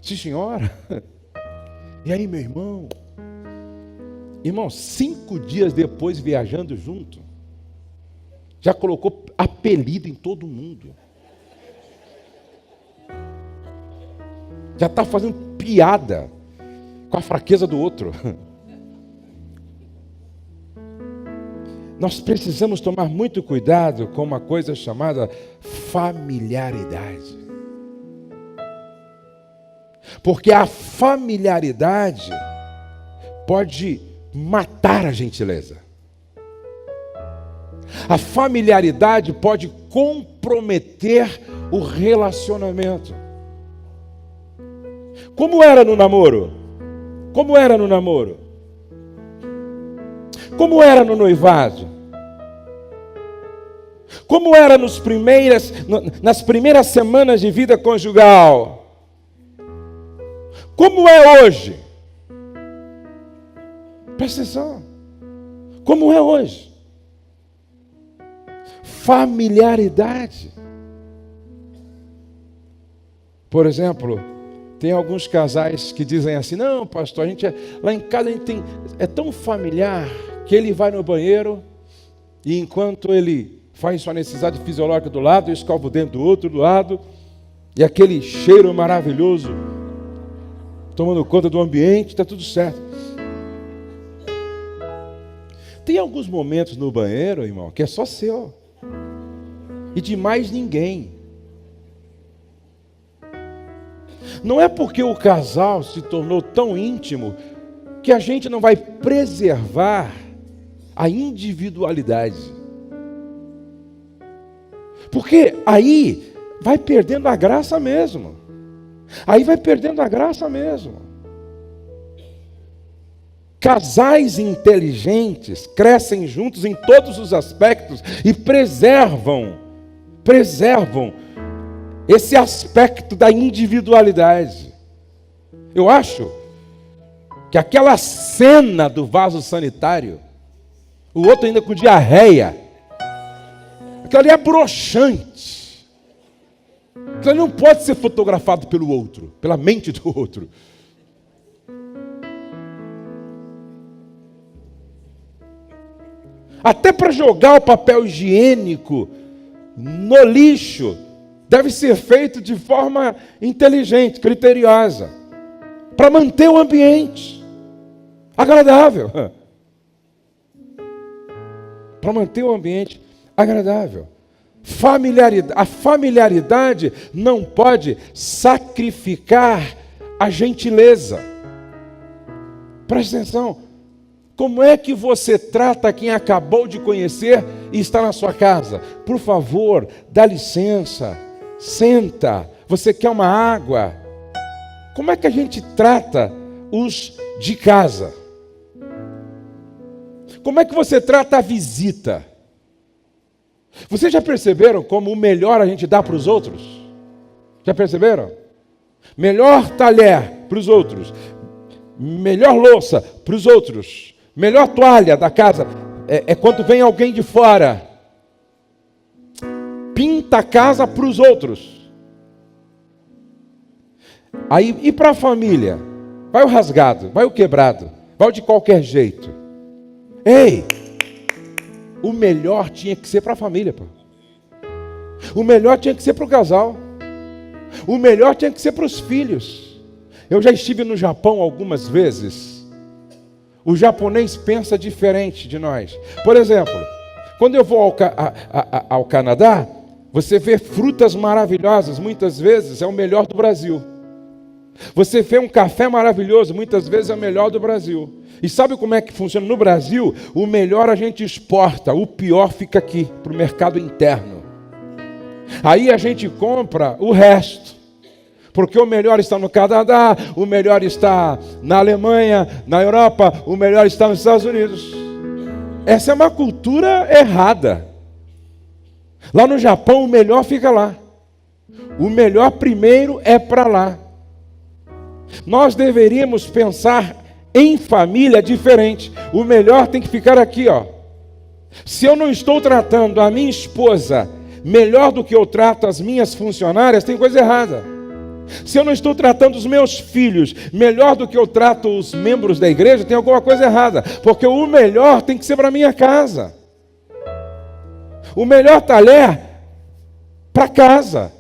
Sim, senhora. E aí, meu irmão? Irmão, 5 dias depois, viajando junto, já colocou apelido em todo mundo. Já está fazendo piada com a fraqueza do outro. Nós precisamos tomar muito cuidado com uma coisa chamada familiaridade. Porque a familiaridade pode matar a gentileza. A familiaridade pode comprometer o relacionamento. Como era no namoro? Como era no namoro? Como era no noivado? Como era nas primeiras semanas de vida conjugal? Como é hoje? Presta atenção. Como é hoje? Familiaridade. Por exemplo, tem alguns casais que dizem assim: não, pastor, lá em casa a gente é tão familiar que ele vai no banheiro e enquanto ele faz sua necessidade fisiológica do lado, eu escovo o dente do outro do lado, e aquele cheiro maravilhoso tomando conta do ambiente, está tudo certo. Tem alguns momentos no banheiro, irmão, que é só seu e de mais ninguém. Não é porque o casal se tornou tão íntimo que a gente não vai preservar a individualidade. Porque aí vai perdendo a graça mesmo. Aí vai perdendo a graça mesmo. Casais inteligentes crescem juntos em todos os aspectos e preservam esse aspecto da individualidade. Eu acho que aquela cena do vaso sanitário, o outro ainda com diarreia, aquilo ali é broxante. Aquilo ali não pode ser fotografado pelo outro, pela mente do outro. Até para jogar o papel higiênico no lixo, deve ser feito de forma inteligente, criteriosa, para manter o ambiente agradável. Para manter o ambiente agradável. A familiaridade não pode sacrificar a gentileza. Preste atenção. Como é que você trata quem acabou de conhecer e está na sua casa? Por favor, dá licença, senta. Você quer uma água? Como é que a gente trata os de casa? Como é que você trata a visita? Vocês já perceberam como o melhor a gente dá para os outros? Já perceberam? Melhor talher para os outros, melhor louça para os outros, melhor toalha da casa é quando vem alguém de fora. Pinta a casa para os outros. Aí, e para a família? Vai o rasgado, vai o quebrado, vai o de qualquer jeito. Ei! O melhor tinha que ser para a família, pô. O melhor tinha que ser para o casal. O melhor tinha que ser para os filhos. Eu já estive no Japão algumas vezes. O japonês pensa diferente de nós. Por exemplo, quando eu vou ao Canadá, você vê frutas maravilhosas, muitas vezes é o melhor do Brasil. Você vê um café maravilhoso, muitas vezes é o melhor do Brasil. E sabe como é que funciona no Brasil? O melhor a gente exporta, o pior fica aqui, para o mercado interno. Aí a gente compra o resto, porque o melhor está no Canadá, o melhor está na Alemanha, na Europa, o melhor está nos Estados Unidos. Essa é uma cultura errada. Lá no Japão, o melhor fica lá. O melhor primeiro é para lá. Nós deveríamos pensar em família diferente. O melhor tem que ficar aqui, ó. Se eu não estou tratando a minha esposa melhor do que eu trato as minhas funcionárias, tem coisa errada. Se eu não estou tratando os meus filhos melhor do que eu trato os membros da igreja, tem alguma coisa errada. Porque o melhor tem que ser para a minha casa. O melhor talher para casa.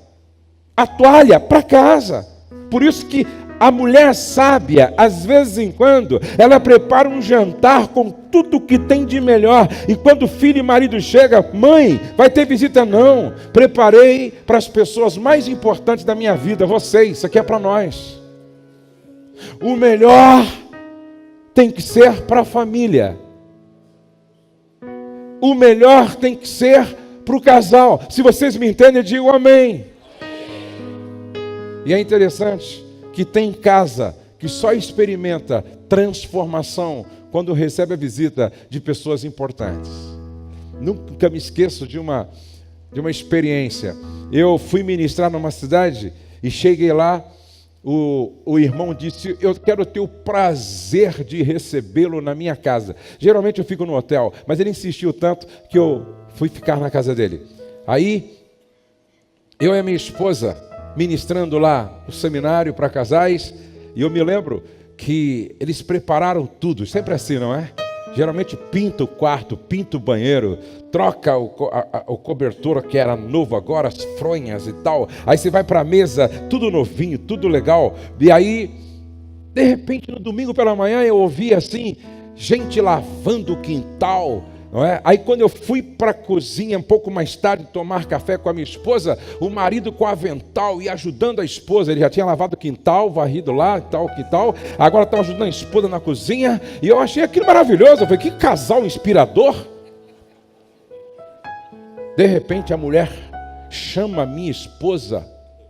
A toalha para casa. Por isso que a mulher sábia, às vezes em quando, ela prepara um jantar com tudo que tem de melhor. E quando o filho e marido chegam, mãe, vai ter visita? Não. Preparei para as pessoas mais importantes da minha vida, vocês, isso aqui é para nós. O melhor tem que ser para a família. O melhor tem que ser para o casal. Se vocês me entendem, eu digo amém. E é interessante que tem casa que só experimenta transformação quando recebe a visita de pessoas importantes. Nunca me esqueço de uma experiência. Eu fui ministrar numa cidade e cheguei lá, o irmão disse, eu quero ter o prazer de recebê-lo na minha casa. Geralmente eu fico no hotel, mas ele insistiu tanto que eu fui ficar na casa dele. Aí, eu e a minha esposa ministrando lá o seminário para casais, e eu me lembro que eles prepararam tudo, sempre assim, não é? Geralmente pinta o quarto, pinta o banheiro, troca o cobertor que era novo agora, as fronhas e tal, aí você vai para a mesa, tudo novinho, tudo legal, e aí, de repente, no domingo pela manhã, eu ouvi assim, gente lavando o quintal, não é? Aí quando eu fui para a cozinha um pouco mais tarde tomar café com a minha esposa, o marido com avental e ajudando a esposa, ele já tinha lavado o quintal, varrido lá, tal, quintal, agora estava ajudando a esposa na cozinha, e eu achei aquilo maravilhoso, eu falei, que casal inspirador. De repente a mulher chama a minha esposa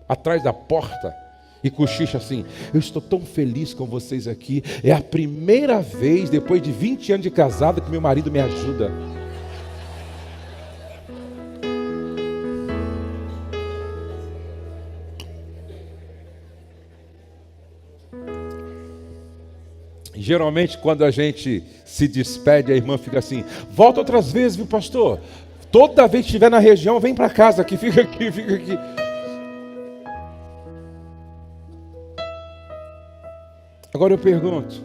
atrás da porta e cochicha assim, eu estou tão feliz com vocês aqui, é a primeira vez depois de 20 anos de casada que meu marido me ajuda. Geralmente quando a gente se despede, a irmã fica assim, volta outras vezes, viu pastor? Toda vez que estiver na região, vem para casa, aqui, fica aqui, fica aqui. Agora eu pergunto,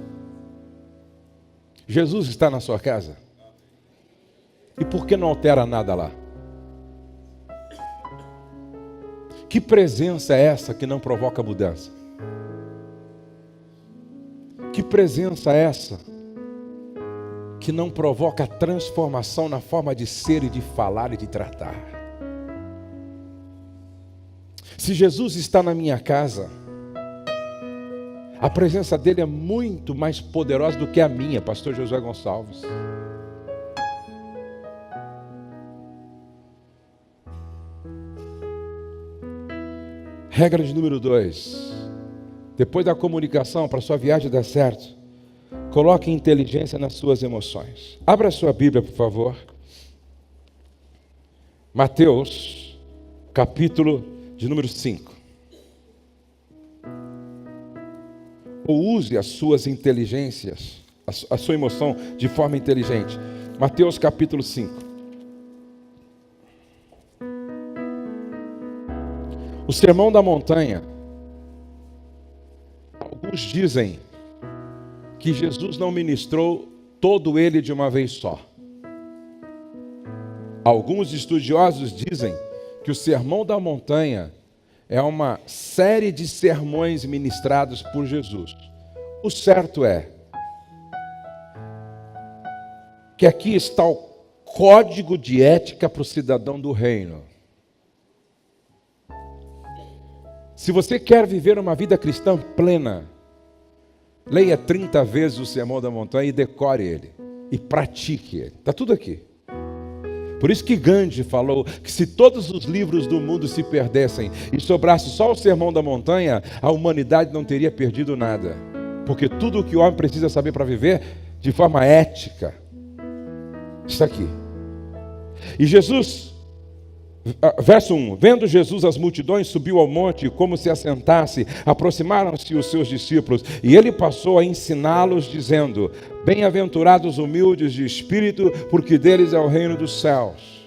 Jesus está na sua casa? E por que não altera nada lá? Que presença é essa que não provoca mudança? Que presença é essa que não provoca transformação na forma de ser e de falar e de tratar? Se Jesus está na minha casa, a presença dele é muito mais poderosa do que a minha, pastor Josué Gonçalves. Regra de número 2. Depois da comunicação, para sua viagem dar certo, coloque inteligência nas suas emoções. Abra a sua Bíblia, por favor. Mateus, capítulo de número 5. Ou use as suas inteligências, a sua emoção de forma inteligente. Mateus, capítulo 5. O Sermão da Montanha. Alguns dizem que Jesus não ministrou todo ele de uma vez só. Alguns estudiosos dizem que o Sermão da Montanha é uma série de sermões ministrados por Jesus. O certo é que aqui está o código de ética para o cidadão do reino. Se você quer viver uma vida cristã plena, leia 30 vezes o Sermão da Montanha e decore ele. E pratique ele. Está tudo aqui. Por isso que Gandhi falou que se todos os livros do mundo se perdessem e sobrasse só o Sermão da Montanha, a humanidade não teria perdido nada. Porque tudo o que o homem precisa saber para viver de forma ética está aqui. E Jesus... Verso 1, vendo Jesus as multidões, subiu ao monte, e como se assentasse, aproximaram-se os seus discípulos, e ele passou a ensiná-los, dizendo: bem-aventurados humildes de espírito, porque deles é o reino dos céus.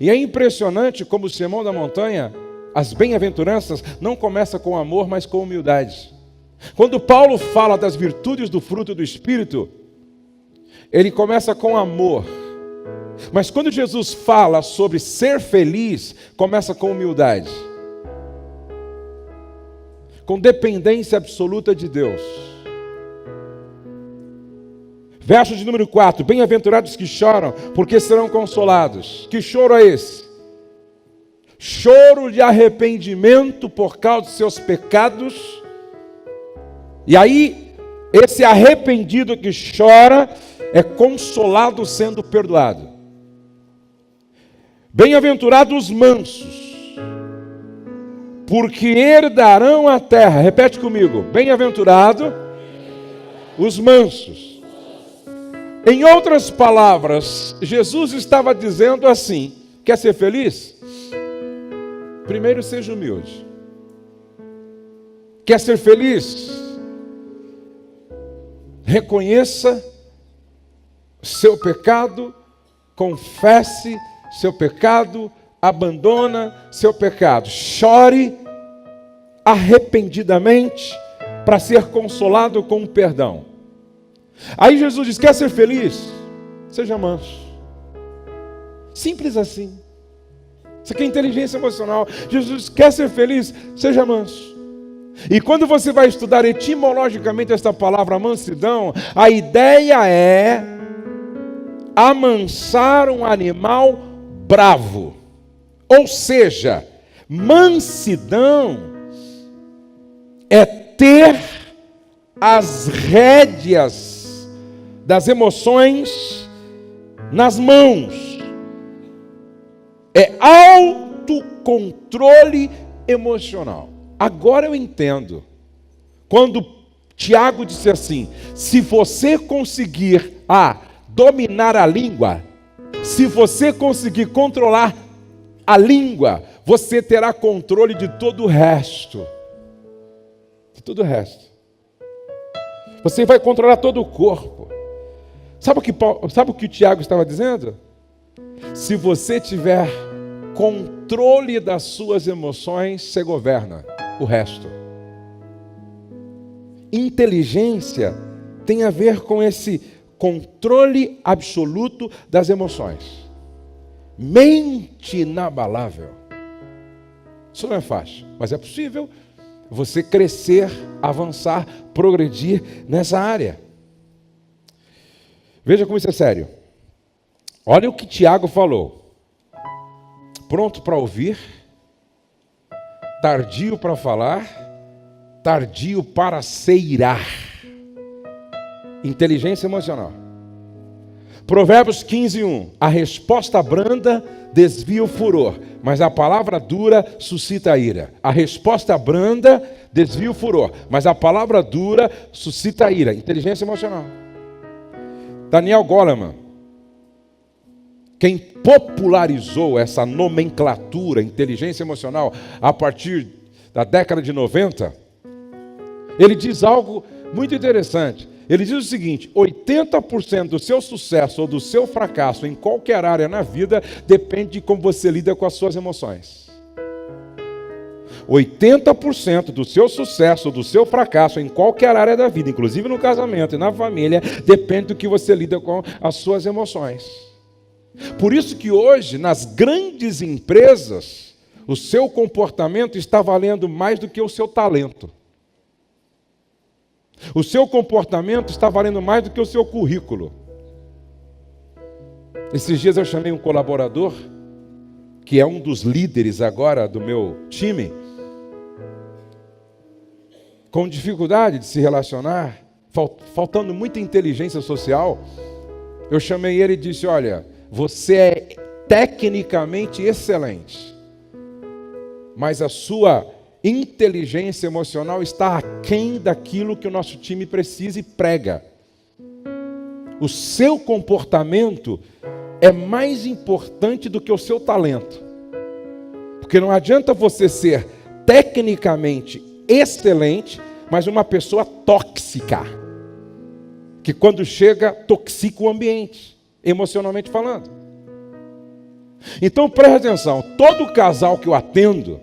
E é impressionante como o Sermão da Montanha, as bem-aventuranças, não começa com amor, mas com humildade. Quando Paulo fala das virtudes do fruto do Espírito, ele começa com amor. Mas quando Jesus fala sobre ser feliz, começa com humildade, com dependência absoluta de Deus. Verso de número 4, bem-aventurados que choram, porque serão consolados. Que choro é esse? Choro de arrependimento por causa dos seus pecados. E aí, esse arrependido que chora é consolado sendo perdoado. Bem-aventurados os mansos, porque herdarão a terra. Repete comigo. Bem-aventurado os mansos. Em outras palavras, Jesus estava dizendo assim: quer ser feliz? Primeiro seja humilde. Quer ser feliz? Reconheça seu pecado, confesse seu pecado, abandona seu pecado, chore arrependidamente para ser consolado com o perdão. Aí Jesus diz: quer ser feliz? Seja manso. Simples assim. Isso aqui é inteligência emocional. Jesus quer ser feliz? Seja manso. E quando você vai estudar etimologicamente esta palavra mansidão, a ideia é amansar um animal bravo. Ou seja, mansidão é ter as rédeas das emoções nas mãos. É autocontrole emocional. Agora eu entendo. Quando Tiago disse assim: se você conseguir dominar a língua, se você conseguir controlar a língua, você terá controle de todo o resto. De todo o resto. Você vai controlar todo o corpo. Sabe o que o Tiago estava dizendo? Se você tiver controle das suas emoções, você governa o resto. Inteligência tem a ver com esse controle absoluto das emoções. Mente inabalável. Isso não é fácil, mas é possível você crescer, avançar, progredir nessa área. Veja como isso é sério. Olha o que Tiago falou. Pronto para ouvir? tardio para falar, tardio para se irar. Inteligência emocional. Provérbios 15:1. A resposta branda desvia o furor, mas a palavra dura suscita a ira. A resposta branda desvia o furor, mas a palavra dura suscita a ira. Inteligência emocional. Daniel Goleman, quem popularizou essa nomenclatura, inteligência emocional, a partir da década de 90, ele diz algo muito interessante. Ele diz o seguinte: 80% do seu sucesso ou do seu fracasso em qualquer área na vida depende de como você lida com as suas emoções. 80% do seu sucesso ou do seu fracasso em qualquer área da vida, inclusive no casamento e na família, depende do que você lida com as suas emoções. Por isso que hoje, nas grandes empresas, o seu comportamento está valendo mais do que o seu talento. O seu comportamento está valendo mais do que o seu currículo. Esses dias eu chamei um colaborador, que é um dos líderes agora do meu time, com dificuldade de se relacionar, faltando muita inteligência social. Eu chamei ele e disse: olha, você é tecnicamente excelente, mas a sua inteligência emocional está aquém daquilo que o nosso time precisa e prega. O seu comportamento é mais importante do que o seu talento. Porque não adianta você ser tecnicamente excelente, mas uma pessoa tóxica, que quando chega toxica o ambiente, emocionalmente falando. Então preste atenção, todo casal que eu atendo,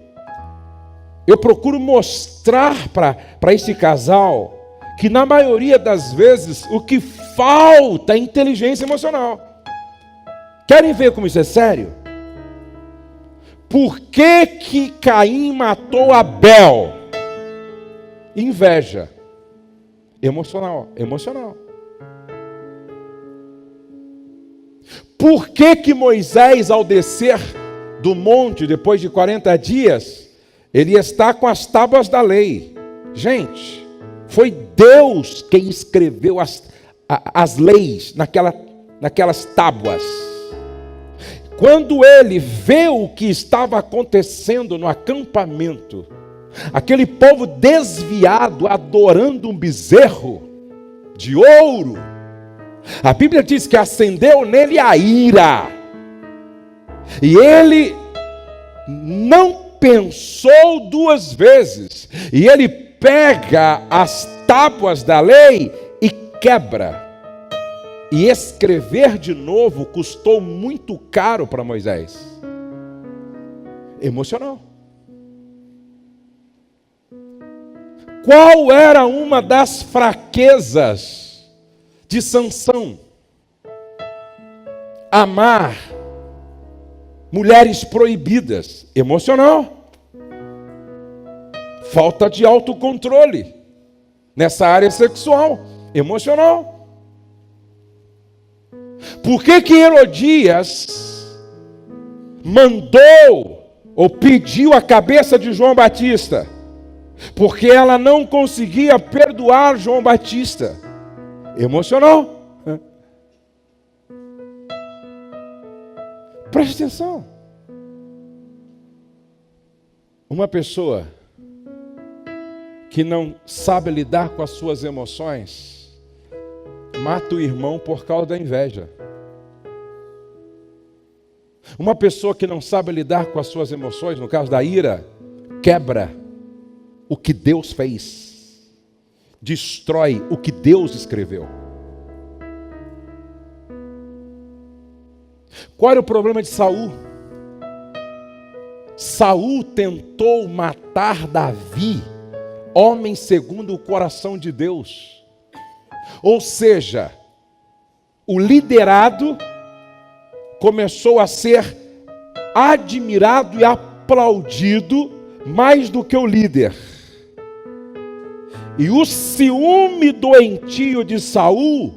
eu procuro mostrar para esse casal que na maioria das vezes o que falta é inteligência emocional. Querem ver como isso é sério? Por que Caim matou Abel? Inveja. Emocional. Por que Moisés, ao descer do monte, depois de 40 dias, ele está com as tábuas da lei? Gente, foi Deus quem escreveu as leis naquelas tábuas. Quando ele vê o que estava acontecendo no acampamento, aquele povo desviado, adorando um bezerro de ouro, a Bíblia diz que acendeu nele a ira, e ele não pensou duas vezes, e ele pega as tábuas da lei e quebra. E escrever de novo custou muito caro para Moisés. Emocional. Qual era uma das fraquezas de Sansão? Amar mulheres proibidas. Emocional. Falta de autocontrole nessa área sexual. Emocional. Por que Herodias mandou ou pediu a cabeça de João Batista? Porque ela não conseguia perdoar João Batista. Emocional. Preste atenção. Uma pessoa que não sabe lidar com as suas emoções mata o irmão por causa da inveja. Uma pessoa que não sabe lidar com as suas emoções, no caso da ira, quebra o que Deus fez, destrói o que Deus escreveu. Qual era o problema de Saul? Saul tentou matar Davi, homem segundo o coração de Deus. Ou seja, o liderado começou a ser admirado e aplaudido mais do que o líder. E o ciúme doentio de Saul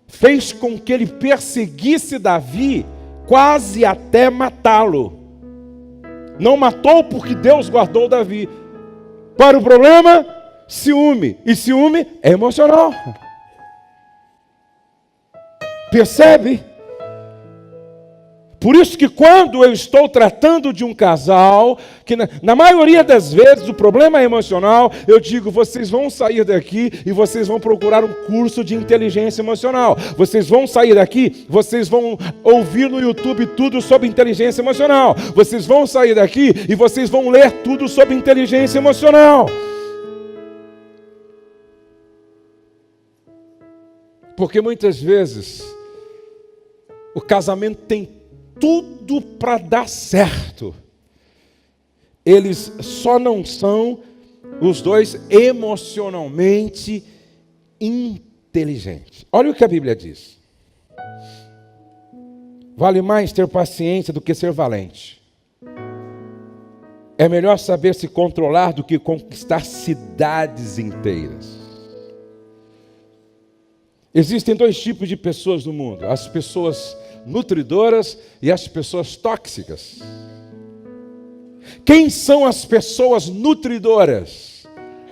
fez com que ele perseguisse Davi, quase até matá-lo. Não matou porque Deus guardou Davi. Para o problema, ciúme. E ciúme é emocional. Percebe? Por isso que quando eu estou tratando de um casal, que na maioria das vezes o problema é emocional, eu digo, vocês vão sair daqui e vocês vão procurar um curso de inteligência emocional. Vocês vão sair daqui, vocês vão ouvir no YouTube tudo sobre inteligência emocional. Vocês vão sair daqui e vocês vão ler tudo sobre inteligência emocional. Porque muitas vezes o casamento tem tudo para dar certo. Eles só não são os dois emocionalmente inteligentes. Olha o que a Bíblia diz. Vale mais ter paciência do que ser valente. É melhor saber se controlar do que conquistar cidades inteiras. Existem dois tipos de pessoas no mundo: as pessoas nutridoras e as pessoas tóxicas. Quem são as pessoas nutridoras?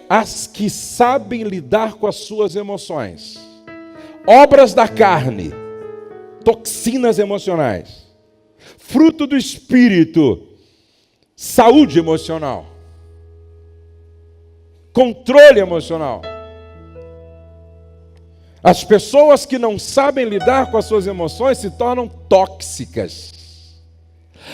As que sabem lidar com as suas emoções. Obras da carne, toxinas emocionais. Fruto do espírito, saúde emocional. Controle emocional. As pessoas que não sabem lidar com as suas emoções se tornam tóxicas.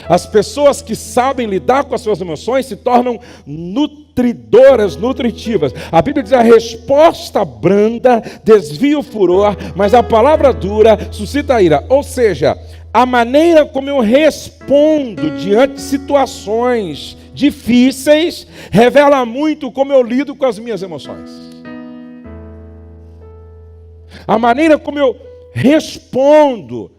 As pessoas que sabem lidar com as suas emoções se tornam nutridoras, nutritivas. A Bíblia diz: a resposta branda desvia o furor, mas a palavra dura suscita a ira. Ou seja, a maneira como eu respondo diante de situações difíceis revela muito como eu lido com as minhas emoções. A maneira como eu respondo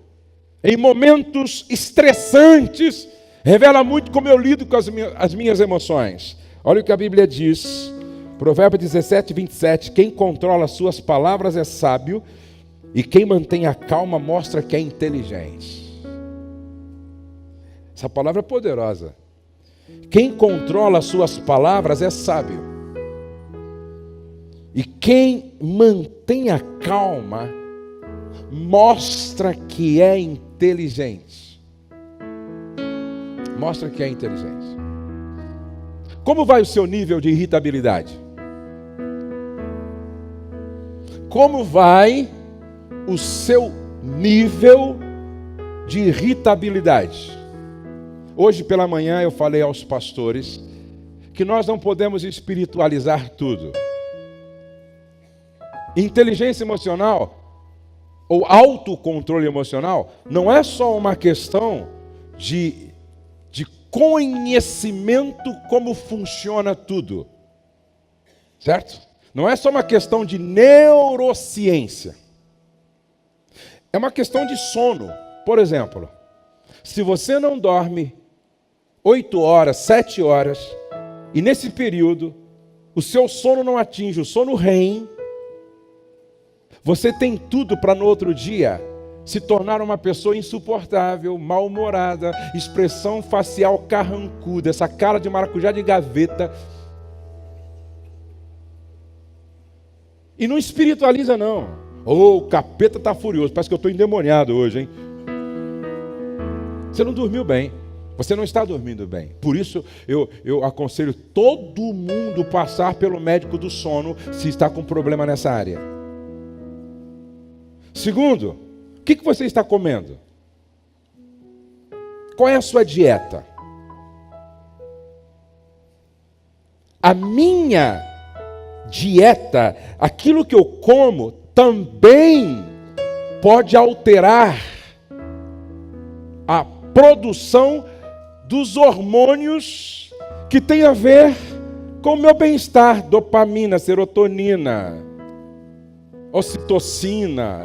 em momentos estressantes revela muito como eu lido com as minhas emoções. Olha o que a Bíblia diz, Provérbio 17, 27. Quem controla as suas palavras é sábio, e quem mantém a calma mostra que é inteligente. Essa palavra é poderosa. Quem controla as suas palavras é sábio. E quem mantém a calma mostra que é inteligente. Mostra que é inteligente. Como vai o seu nível de irritabilidade? Como vai o seu nível de irritabilidade? Hoje pela manhã eu falei aos pastores que nós não podemos espiritualizar tudo. Inteligência emocional ou autocontrole emocional não é só uma questão de conhecimento como funciona tudo, certo? Não é só uma questão de neurociência. É uma questão de sono. Por exemplo, se você não dorme 8 horas, 7 horas, e nesse período o seu sono não atinge o sono REM, você tem tudo para no outro dia se tornar uma pessoa insuportável, mal-humorada, expressão facial carrancuda, essa cara de maracujá de gaveta. E não espiritualiza não. O capeta está furioso, parece que eu estou endemoniado hoje, hein? Você não dormiu bem, você não está dormindo bem. Por isso eu aconselho todo mundo passar pelo médico do sono se está com problema nessa área. Segundo, o que você está comendo? Qual é a sua dieta? A minha dieta, aquilo que eu como, também pode alterar a produção dos hormônios que tem a ver com o meu bem-estar, dopamina, serotonina, ocitocina.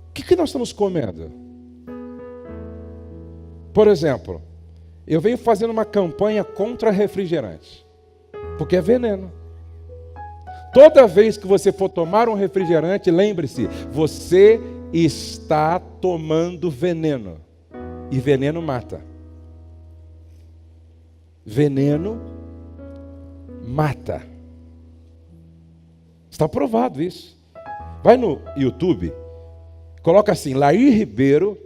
O que nós estamos comendo? Por exemplo, eu venho fazendo uma campanha contra refrigerante, porque é veneno. Toda vez que você for tomar um refrigerante, lembre-se, você está tomando veneno. E veneno mata. veneno mata. Está provado isso. Vai no YouTube, coloca assim, Laí Ribeiro,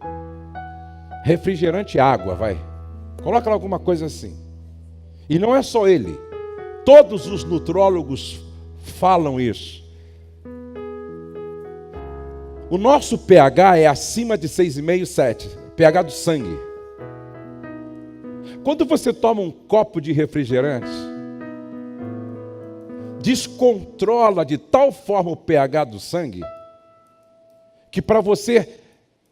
refrigerante água, vai. Coloca lá alguma coisa assim. E não é só ele. Todos os nutrólogos falam isso. O nosso pH é acima de 6,5, 7. pH do sangue. Quando você toma um copo de refrigerante, descontrola de tal forma o pH do sangue, que para você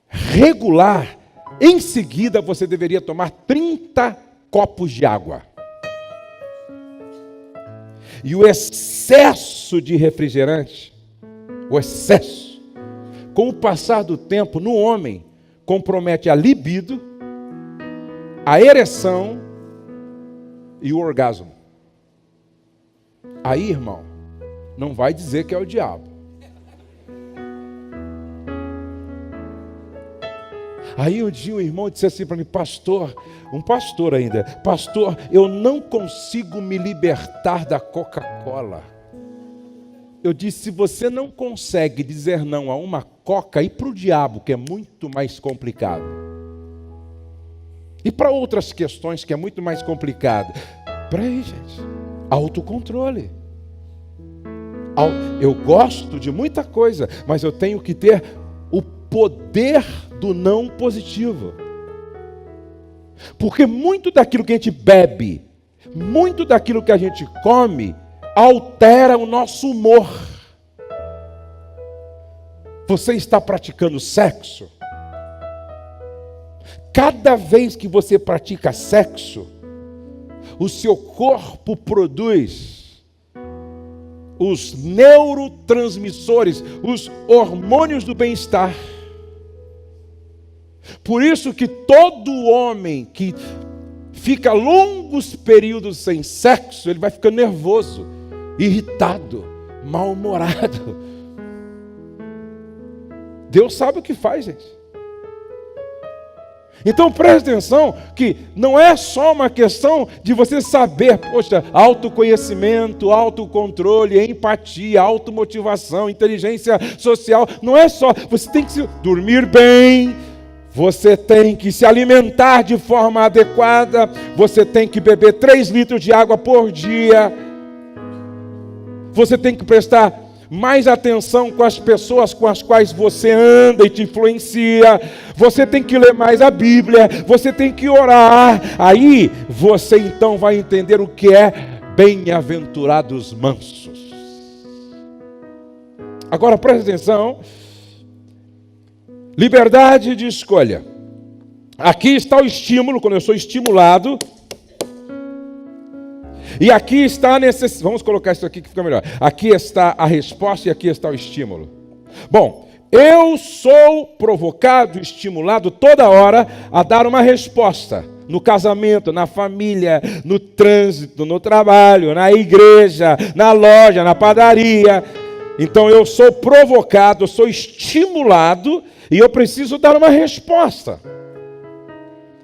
regular, em seguida você deveria tomar 30 copos de água. E o excesso de refrigerante, o excesso, com o passar do tempo, no homem, compromete a libido, a ereção e o orgasmo. Aí, irmão, não vai dizer que é o diabo. Aí um dia o irmão disse assim para mim, pastor, um pastor ainda, pastor, eu não consigo me libertar da Coca-Cola. Eu disse, se você não consegue dizer não a uma coca, e para o diabo, que é muito mais complicado. E para outras questões que é muito mais complicado. Peraí, gente, autocontrole. Eu gosto de muita coisa, mas eu tenho que ter o poder do não positivo. Porque muito daquilo que a gente bebe, muito daquilo que a gente come, altera o nosso humor. Você está praticando sexo? Cada vez que você pratica sexo, o seu corpo produz os neurotransmissores, os hormônios do bem-estar. Por isso que todo homem que fica longos períodos sem sexo, ele vai ficando nervoso, irritado, mal-humorado. Deus sabe o que faz, gente. Então preste atenção que não é só uma questão de você saber, poxa, autoconhecimento, autocontrole, empatia, automotivação, inteligência social. Não é só, você tem que dormir bem, você tem que se alimentar de forma adequada, você tem que beber 3 litros de água por dia, você tem que prestar mais atenção com as pessoas com as quais você anda e te influencia, você tem que ler mais a Bíblia, você tem que orar, aí você então vai entender o que é bem-aventurados mansos. Agora presta atenção, liberdade de escolha. Aqui está o estímulo, quando eu sou estimulado. E aqui está a necessidade. Vamos colocar isso aqui que fica melhor. Aqui está a resposta e aqui está o estímulo. Bom, eu sou provocado, estimulado toda hora a dar uma resposta. No casamento, na família, no trânsito, no trabalho, na igreja, na loja, na padaria. Então eu sou provocado, eu sou estimulado e eu preciso dar uma resposta.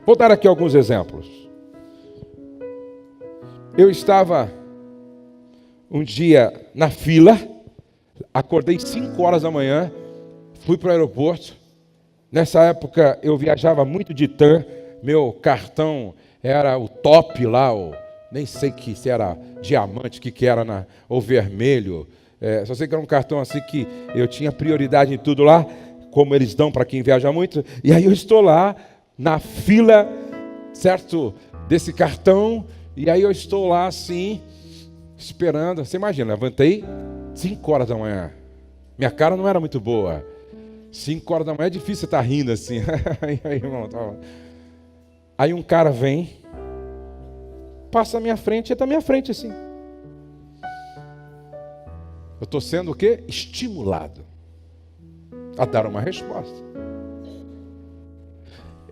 Vou dar aqui alguns exemplos. Eu estava um dia na fila, acordei 5 horas da manhã, fui para o aeroporto. Nessa época eu viajava muito de TAM, meu cartão era o top lá, nem sei se era diamante, que era, ou vermelho. Só sei que era um cartão assim que eu tinha prioridade em tudo lá, como eles dão para quem viaja muito. E aí eu estou lá, na fila, certo, desse cartão. E aí eu estou lá assim, esperando. Você imagina, levantei 5 horas da manhã. Minha cara não era muito boa. 5 horas da manhã é difícil você estar rindo assim. Aí, irmão, aí um cara vem, passa à minha frente, e está à minha frente assim. Eu estou sendo o quê? Estimulado a dar uma resposta.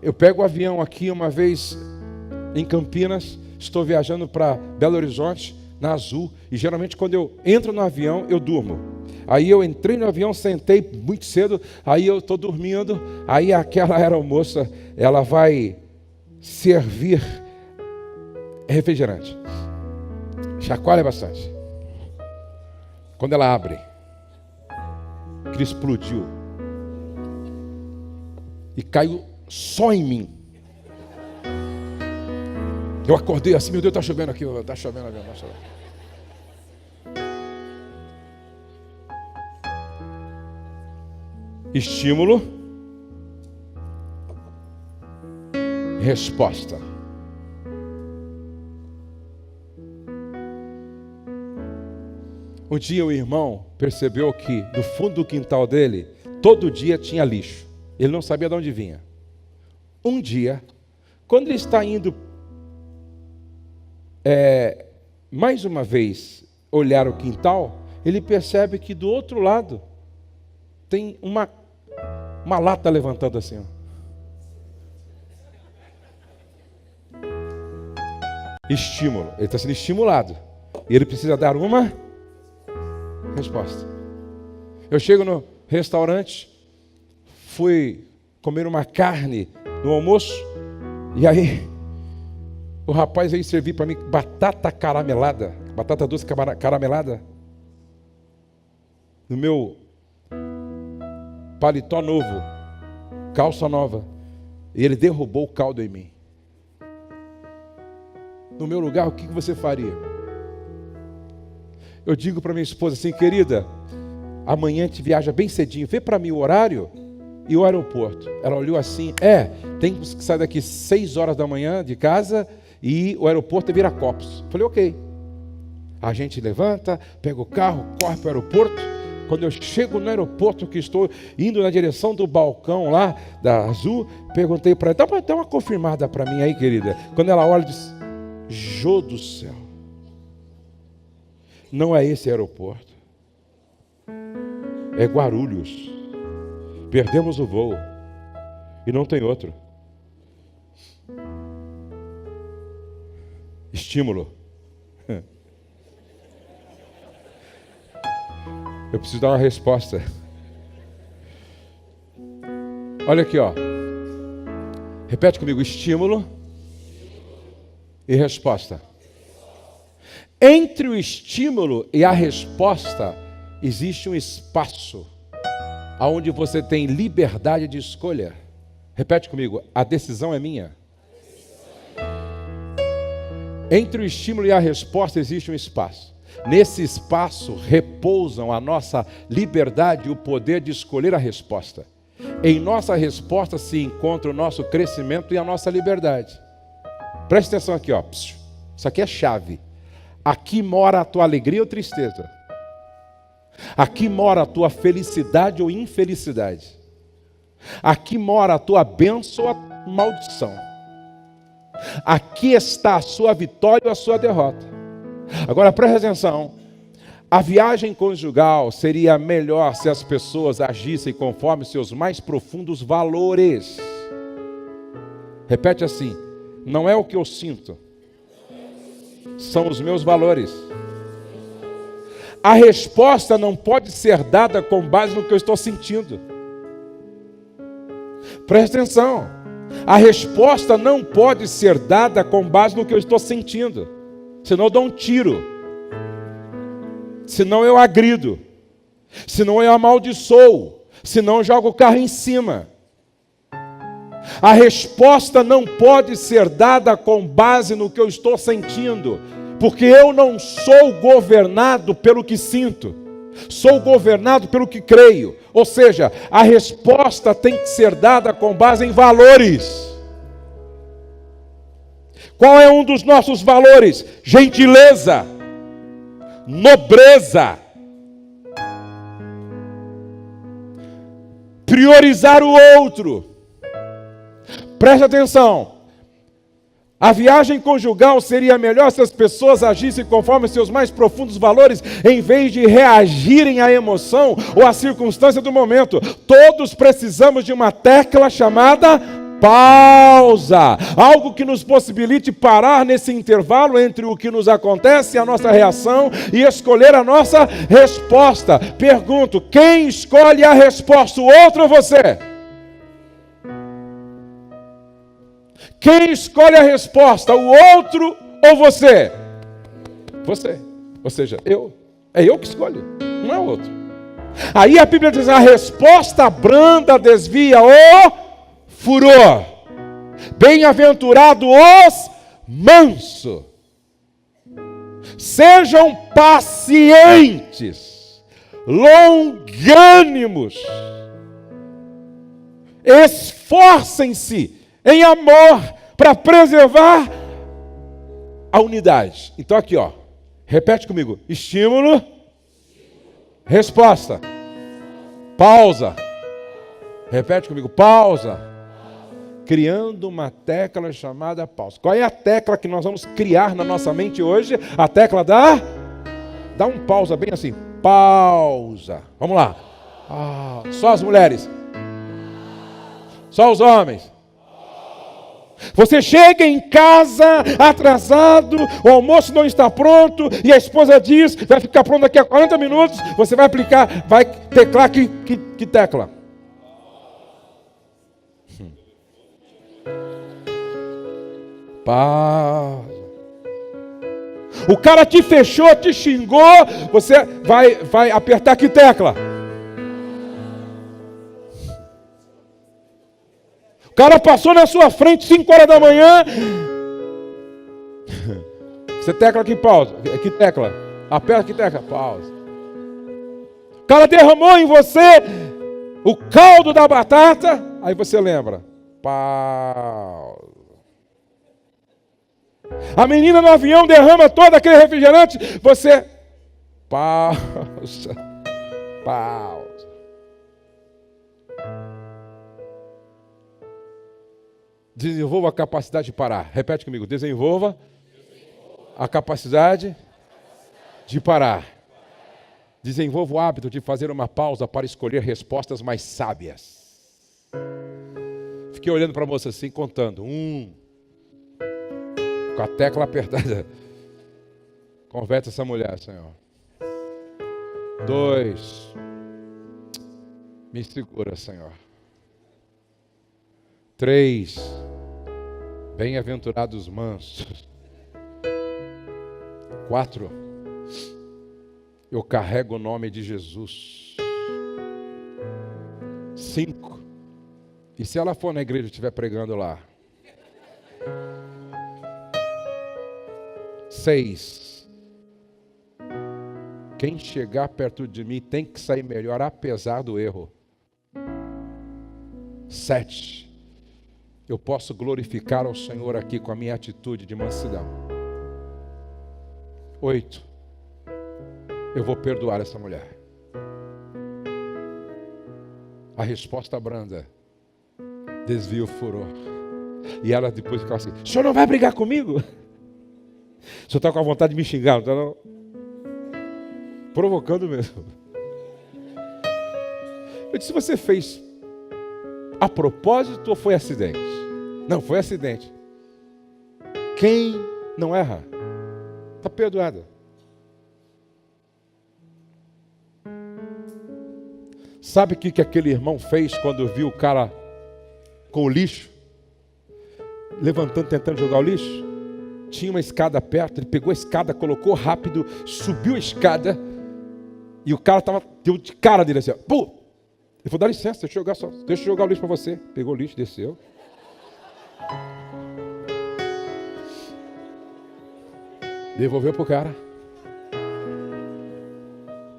Eu pego o avião aqui uma vez em Campinas. Estou viajando para Belo Horizonte, na Azul, e geralmente quando eu entro no avião, eu durmo. Aí eu entrei no avião, sentei muito cedo, aí eu estou dormindo, aí aquela aeromoça, ela vai servir refrigerante. Chacoalha bastante. Quando ela abre, que explodiu e caiu só em mim. Eu acordei assim, meu Deus, está chovendo aqui, está chovendo aqui, está chovendo. Estímulo, resposta. Um dia o irmão percebeu que do fundo do quintal dele, todo dia tinha lixo. Ele não sabia de onde vinha. Um dia, quando ele está indo mais uma vez olhar o quintal, ele percebe que do outro lado tem uma lata levantando assim. Ó. Estímulo. Ele está sendo estimulado. E ele precisa dar uma resposta. Eu chego no restaurante, fui comer uma carne no almoço, e aí o rapaz veio servir para mim batata caramelada, batata doce caramelada, no meu paletó novo, calça nova, e ele derrubou o caldo em mim. No meu lugar, o que você faria? Eu digo para minha esposa assim, querida, amanhã a gente viaja bem cedinho, vê para mim o horário e o aeroporto. Ela olhou assim, tem que sair daqui 6 horas da manhã de casa e o aeroporto é Viracopos. Falei, ok. A gente levanta, pega o carro, corre para o aeroporto. Quando eu chego no aeroporto, que estou indo na direção do balcão lá, da Azul, perguntei para ela, dá uma confirmada para mim aí, querida. Quando ela olha, diz, Jô do céu. Não é esse aeroporto. É Guarulhos. Perdemos o voo. E não tem outro. Estímulo. Eu preciso dar uma resposta. Olha aqui, ó. Repete comigo, estímulo e resposta. Entre o estímulo e a resposta existe um espaço onde você tem liberdade de escolha. Repete comigo, a decisão é minha. Entre o estímulo e a resposta existe um espaço. Nesse espaço repousam a nossa liberdade e o poder de escolher a resposta. Em nossa resposta se encontra o nosso crescimento e a nossa liberdade. Preste atenção aqui, ó. Isso aqui é chave. Aqui mora a tua alegria ou tristeza. Aqui mora a tua felicidade ou infelicidade. Aqui mora a tua bênção ou a maldição. Aqui está a sua vitória ou a sua derrota. Agora preste atenção. A viagem conjugal seria melhor se as pessoas agissem conforme seus mais profundos valores. Repete assim: não é o que eu sinto, são os meus valores. A resposta não pode ser dada com base no que eu estou sentindo. Preste atenção. A resposta não pode ser dada com base no que eu estou sentindo. Senão eu dou um tiro. Senão eu agrido. Senão eu amaldiçoo. Senão eu jogo o carro em cima. A resposta não pode ser dada com base no que eu estou sentindo. Porque eu não sou governado pelo que sinto. Sou governado pelo que creio. Ou seja, a resposta tem que ser dada com base em valores. Qual é um dos nossos valores? Gentileza, nobreza, priorizar o outro. Preste atenção. A viagem conjugal seria melhor se as pessoas agissem conforme seus mais profundos valores, em vez de reagirem à emoção ou à circunstância do momento. Todos precisamos de uma tecla chamada pausa. Algo que nos possibilite parar nesse intervalo entre o que nos acontece e a nossa reação e escolher a nossa resposta. Pergunto, quem escolhe a resposta, o outro ou você? Quem escolhe a resposta, o outro ou você? Você. Ou seja, eu. É eu que escolho, não é o outro. Aí a Bíblia diz, a resposta branda desvia o furor. Bem-aventurado os mansos. Sejam pacientes, longânimos. Esforcem-se em amor para preservar a unidade. Então aqui, ó, repete comigo: estímulo, resposta, pausa. Repete comigo: pausa. Criando uma tecla chamada pausa. Qual é a tecla que nós vamos criar na nossa mente hoje? A tecla da... Dá um pausa bem assim. Pausa. Vamos lá. Só as mulheres. Só os homens. Você chega em casa atrasado, o almoço não está pronto, e a esposa diz, vai ficar pronto daqui a 40 minutos, você vai aplicar, vai teclar que tecla? Pausa. O cara te fechou, te xingou, você vai apertar que tecla? O cara passou na sua frente 5 horas da manhã. Você tecla aqui, pausa. Que tecla? Aperta que tecla? Pausa. O cara derramou em você o caldo da batata. Aí você lembra. Pausa. A menina no avião derrama todo aquele refrigerante. Você... Pausa. Pausa. Desenvolva a capacidade de parar. Repete comigo. Desenvolva a capacidade de parar. Desenvolva o hábito de fazer uma pausa para escolher respostas mais sábias. Fiquei olhando para a moça assim, contando. 1. Com a tecla apertada. Converte essa mulher, Senhor. 2. Me segura, Senhor. 3. Bem-aventurados mansos. 4. Eu carrego o nome de Jesus. 5. E se ela for na igreja e estiver pregando lá? 6. Quem chegar perto de mim tem que sair melhor, apesar do erro. 7. Eu posso glorificar ao Senhor aqui com a minha atitude de mansidão. 8. Eu vou perdoar essa mulher. A resposta branda desvia o furor. E ela depois fica assim: o senhor não vai brigar comigo? O senhor está com a vontade de me xingar, não está não? Provocando mesmo. Eu disse: você fez a propósito ou foi acidente? Não, foi acidente. Quem não erra está perdoada. Sabe o que aquele irmão fez quando viu o cara com o lixo? Levantando, tentando jogar o lixo? Tinha uma escada perto, ele pegou a escada, colocou rápido, subiu a escada, e o cara deu de cara dele assim, ó, pô! Ele falou: dá licença, deixa eu jogar o lixo para você. Pegou o lixo, desceu. Devolveu para o cara.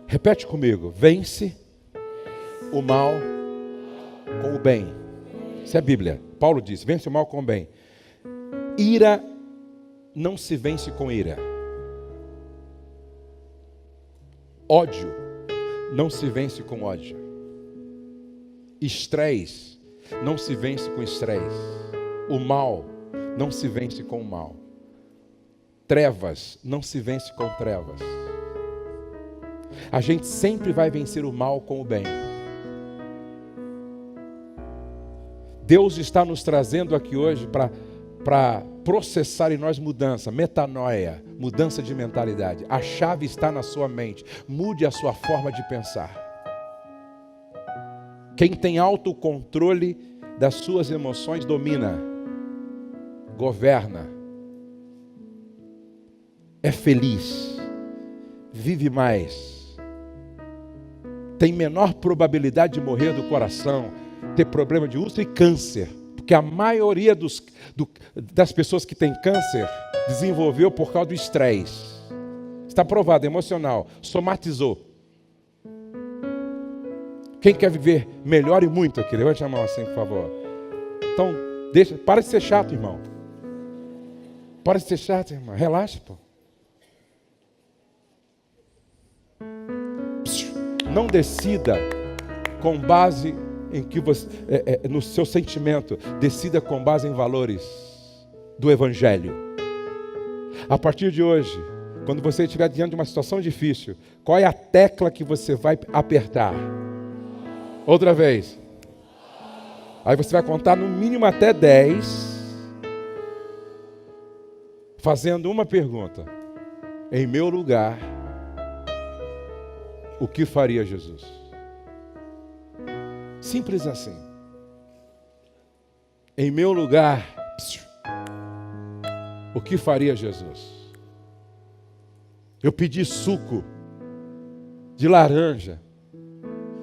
Repete comigo: vence o mal com o bem. Isso é a Bíblia. Paulo diz: vence o mal com o bem. Ira não se vence com ira. Ódio não se vence com ódio. Estresse não se vence com estresse. O mal não se vence com o mal. Trevas não se vence com trevas. A gente sempre vai vencer o mal com o bem. Deus está nos trazendo aqui hoje para processar em nós mudança, metanoia, mudança de mentalidade. A chave está na sua mente. Mude a sua forma de pensar. Quem tem autocontrole das suas emoções domina, governa. é feliz, vive mais, tem menor probabilidade de morrer do coração, ter problema de úlcera e câncer. Porque a maioria das pessoas que têm câncer desenvolveu por causa do estresse. Está provado, emocional, somatizou. Quem quer viver melhor e muito aqui? Levante a mão assim, por favor. Então, para de ser chato, irmão. Para de ser chato, irmão. Relaxa, pô. Não decida com base em que você, no seu sentimento. Decida com base em valores do Evangelho. A partir de hoje, quando você estiver diante de uma situação difícil, qual é a tecla que você vai apertar? Outra vez. Aí você vai contar no mínimo até 10, fazendo uma pergunta. Em meu lugar, o que faria Jesus? Simples assim. Em meu lugar, o que faria Jesus? Eu pedi suco de laranja,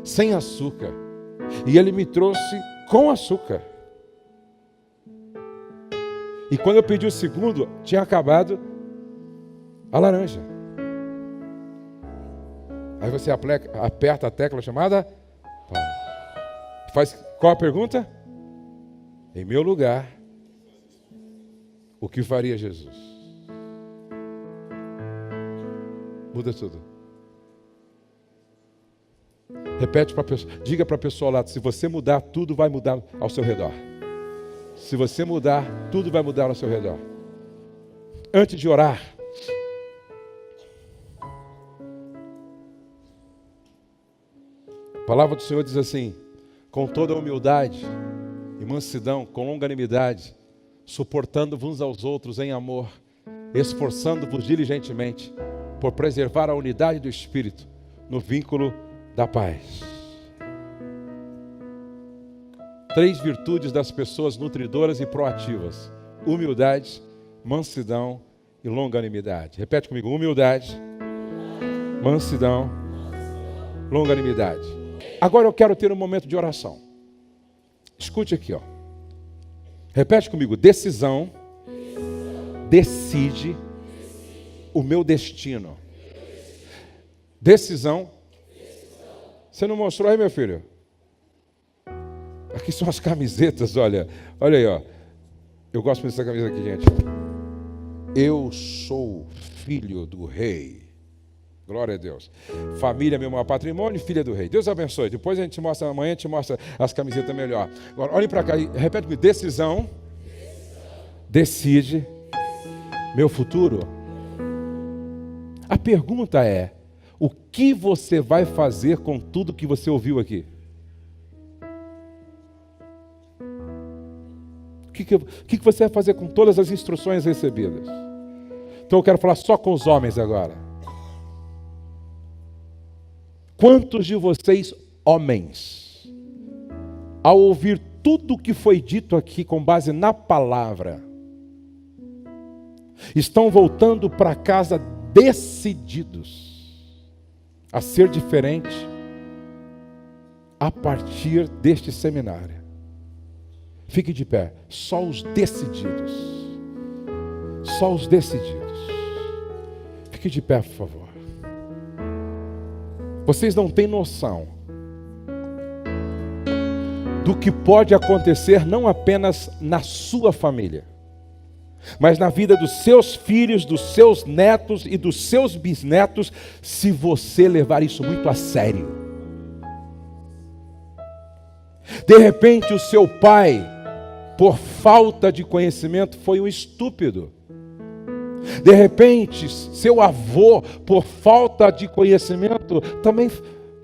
sem açúcar, e ele me trouxe com açúcar. E quando eu pedi o segundo, tinha acabado a laranja. Aí você aperta a tecla chamada faz qual a pergunta? Em meu lugar, o que faria Jesus? Muda tudo. Repete para a pessoa, diga para a pessoa ao lado, se você mudar, tudo vai mudar ao seu redor. Se você mudar, tudo vai mudar ao seu redor. Antes de orar, a palavra do Senhor diz assim: com toda humildade e mansidão, com longanimidade, suportando-vos uns aos outros em amor, esforçando-vos diligentemente por preservar a unidade do Espírito no vínculo da paz. 3 virtudes das pessoas nutridoras e proativas: humildade, mansidão e longanimidade. Repete comigo: humildade, mansidão, longanimidade. Agora eu quero ter um momento de oração. Escute aqui, ó. Repete comigo: decisão decide o meu destino. Decisão. Você não mostrou aí, meu filho? Aqui são as camisetas, olha. Olha aí, ó. Eu gosto dessa camisa aqui, gente. Eu sou filho do rei. Glória a Deus. Família, meu maior patrimônio, filha do rei. Deus abençoe. Depois a gente mostra, amanhã a gente mostra as camisetas melhor. Agora, olhem para cá e repete comigo: decisão decide meu futuro. A pergunta é: o que você vai fazer com tudo que você ouviu aqui? O que você vai fazer com todas as instruções recebidas? Então eu quero falar só com os homens agora. Quantos de vocês, homens, ao ouvir tudo o que foi dito aqui com base na palavra, estão voltando para casa decididos a ser diferente a partir deste seminário? Fique de pé. Só os decididos. Só os decididos. Fique de pé, por favor. Vocês não têm noção do que pode acontecer não apenas na sua família, mas na vida dos seus filhos, dos seus netos e dos seus bisnetos, se você levar isso muito a sério. De repente o seu pai, por falta de conhecimento, foi um estúpido. De repente, seu avô, por falta de conhecimento, também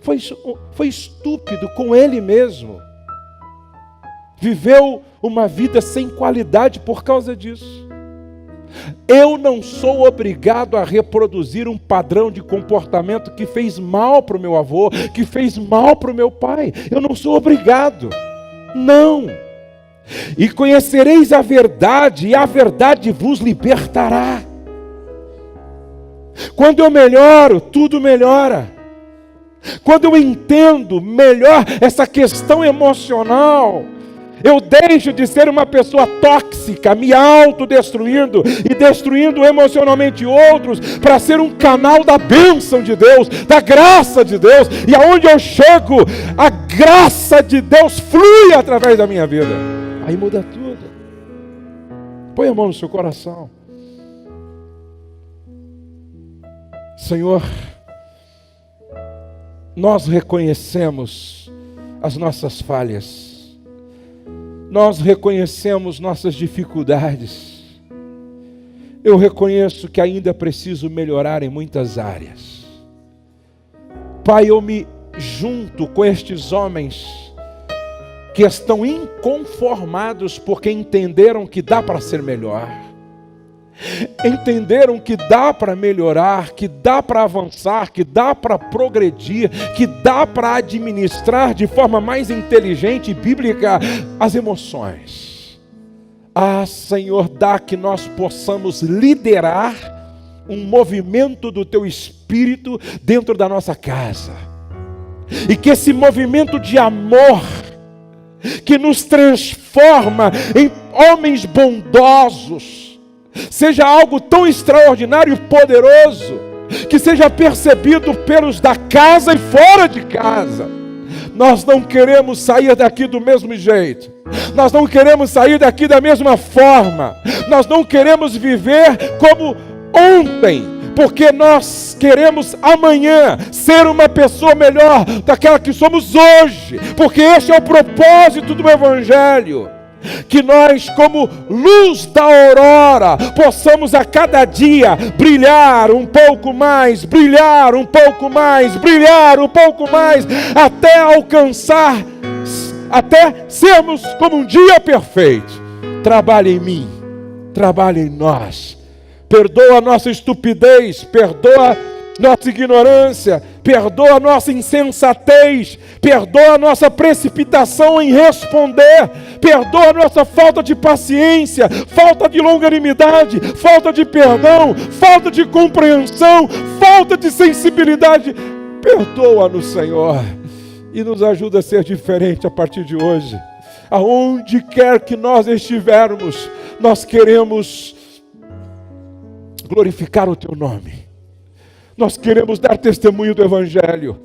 foi estúpido com ele mesmo. Viveu uma vida sem qualidade por causa disso. Eu não sou obrigado a reproduzir um padrão de comportamento que fez mal para o meu avô, que fez mal para o meu pai. Eu não sou obrigado. Não. E conhecereis a verdade, e a verdade vos libertará. Quando eu melhoro, tudo melhora. Quando eu entendo melhor essa questão emocional, eu deixo de ser uma pessoa tóxica, me autodestruindo e destruindo emocionalmente outros, para ser um canal da bênção de Deus, da graça de Deus. E aonde eu chego, a graça de Deus flui através da minha vida. Aí muda tudo. Põe a mão no seu coração. Senhor, nós reconhecemos as nossas falhas, nós reconhecemos nossas dificuldades. Eu reconheço que ainda preciso melhorar em muitas áreas. Pai, eu me junto com estes homens que estão inconformados porque entenderam que dá para ser melhor. Entenderam que dá para melhorar, que dá para avançar, que dá para progredir, que dá para administrar de forma mais inteligente e bíblica as emoções. Ah, Senhor, dá que nós possamos liderar um movimento do Teu Espírito dentro da nossa casa. E que esse movimento de amor, que nos transforma em homens bondosos, seja algo tão extraordinário e poderoso, que seja percebido pelos da casa e fora de casa. Nós não queremos sair daqui do mesmo jeito, nós não queremos sair daqui da mesma forma, nós não queremos viver como ontem, porque nós queremos amanhã ser uma pessoa melhor daquela que somos hoje, porque esse é o propósito do Evangelho. Que nós, como luz da aurora, possamos a cada dia brilhar um pouco mais, brilhar um pouco mais, brilhar um pouco mais, até alcançar, até sermos como um dia perfeito. Trabalhe em mim, trabalhe em nós. Perdoa a nossa estupidez, perdoa nossa ignorância, perdoa a nossa insensatez, perdoa a nossa precipitação em responder, perdoa a nossa falta de paciência, falta de longanimidade, falta de perdão, falta de compreensão, falta de sensibilidade. Perdoa-nos, Senhor, e nos ajuda a ser diferente a partir de hoje. Aonde quer que nós estivermos, nós queremos glorificar o Teu nome. Nós queremos dar testemunho do Evangelho.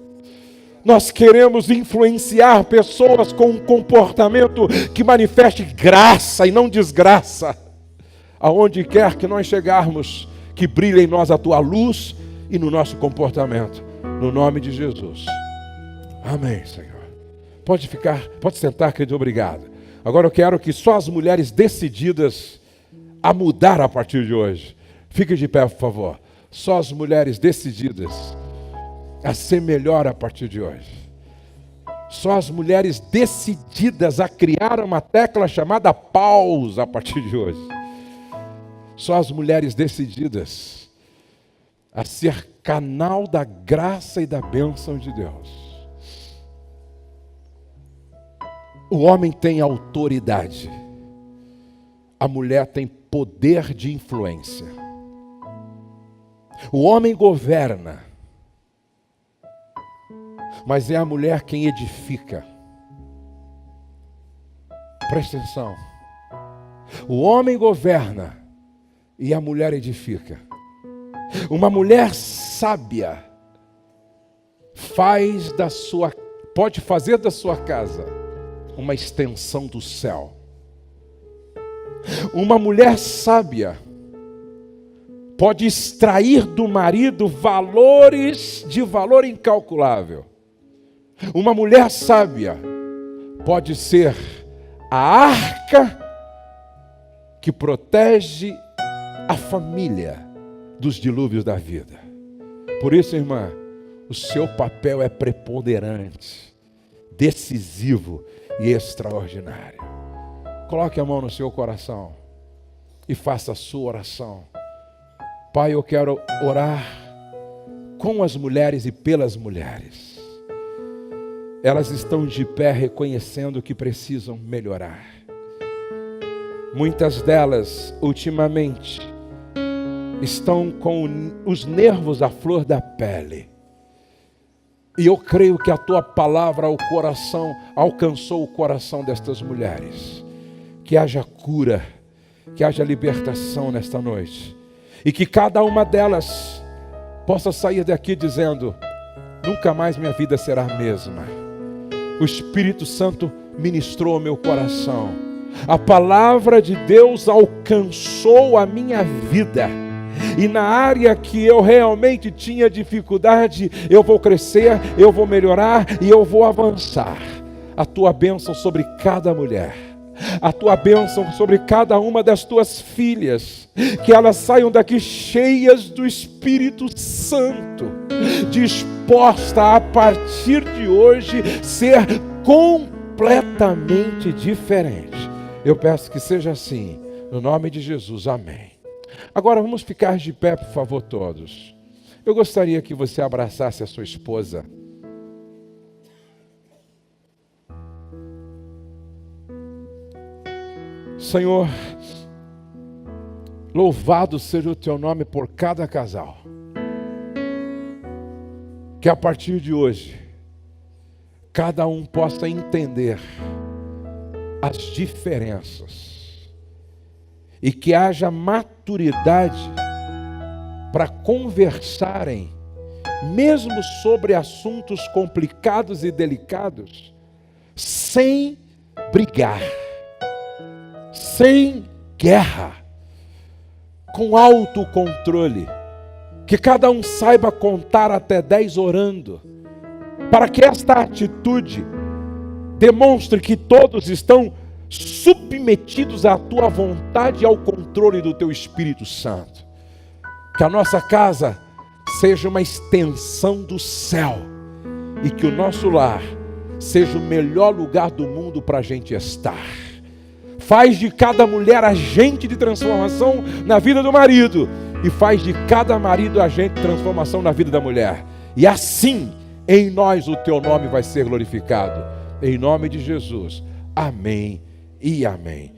Nós queremos influenciar pessoas com um comportamento que manifeste graça e não desgraça. Aonde quer que nós chegarmos, que brilhe em nós a Tua luz e no nosso comportamento. No nome de Jesus. Amém, Senhor. Pode ficar, pode sentar, querido, obrigado. Agora eu quero que só as mulheres decididas a mudar a partir de hoje. Fique de pé, por favor. Só as mulheres decididas a ser melhor a partir de hoje. Só as mulheres decididas a criar uma tecla chamada pausa a partir de hoje. Só as mulheres decididas a ser canal da graça e da bênção de Deus. O homem tem autoridade. A mulher tem poder de influência. O homem governa, mas é a mulher quem edifica. Presta atenção. O homem governa e a mulher edifica. Uma mulher sábia pode fazer da sua casa uma extensão do céu. Uma mulher sábia pode extrair do marido valores de valor incalculável. Uma mulher sábia pode ser a arca que protege a família dos dilúvios da vida. Por isso, irmã, o seu papel é preponderante, decisivo e extraordinário. Coloque a mão no seu coração e faça a sua oração. Pai, eu quero orar com as mulheres e pelas mulheres. Elas estão de pé reconhecendo que precisam melhorar. Muitas delas, ultimamente, estão com os nervos à flor da pele. E eu creio que a tua palavra ao coração alcançou o coração destas mulheres. Que haja cura, que haja libertação nesta noite. E que cada uma delas possa sair daqui dizendo: nunca mais minha vida será a mesma. O Espírito Santo ministrou meu coração. A palavra de Deus alcançou a minha vida. E na área que eu realmente tinha dificuldade, eu vou crescer, eu vou melhorar e eu vou avançar. A tua bênção sobre cada mulher, a tua bênção sobre cada uma das tuas filhas, que elas saiam daqui cheias do Espírito Santo, disposta a partir de hoje ser completamente diferente. Eu peço que seja assim, no nome de Jesus, amém. Agora vamos ficar de pé, por favor, todos. Eu gostaria que você abraçasse a sua esposa. Senhor, louvado seja o teu nome por cada casal. Que a partir de hoje, cada um possa entender as diferenças. E que haja maturidade para conversarem, mesmo sobre assuntos complicados e delicados, sem brigar, sem guerra, com autocontrole. Que cada um saiba contar até 10 orando, para que esta atitude demonstre que todos estão submetidos à tua vontade e ao controle do teu Espírito Santo. Que a nossa casa seja uma extensão do céu e que o nosso lar seja o melhor lugar do mundo para a gente estar. Faz de cada mulher agente de transformação na vida do marido e faz de cada marido agente de transformação na vida da mulher. E assim, em nós o teu nome vai ser glorificado. Em nome de Jesus. Amém e amém.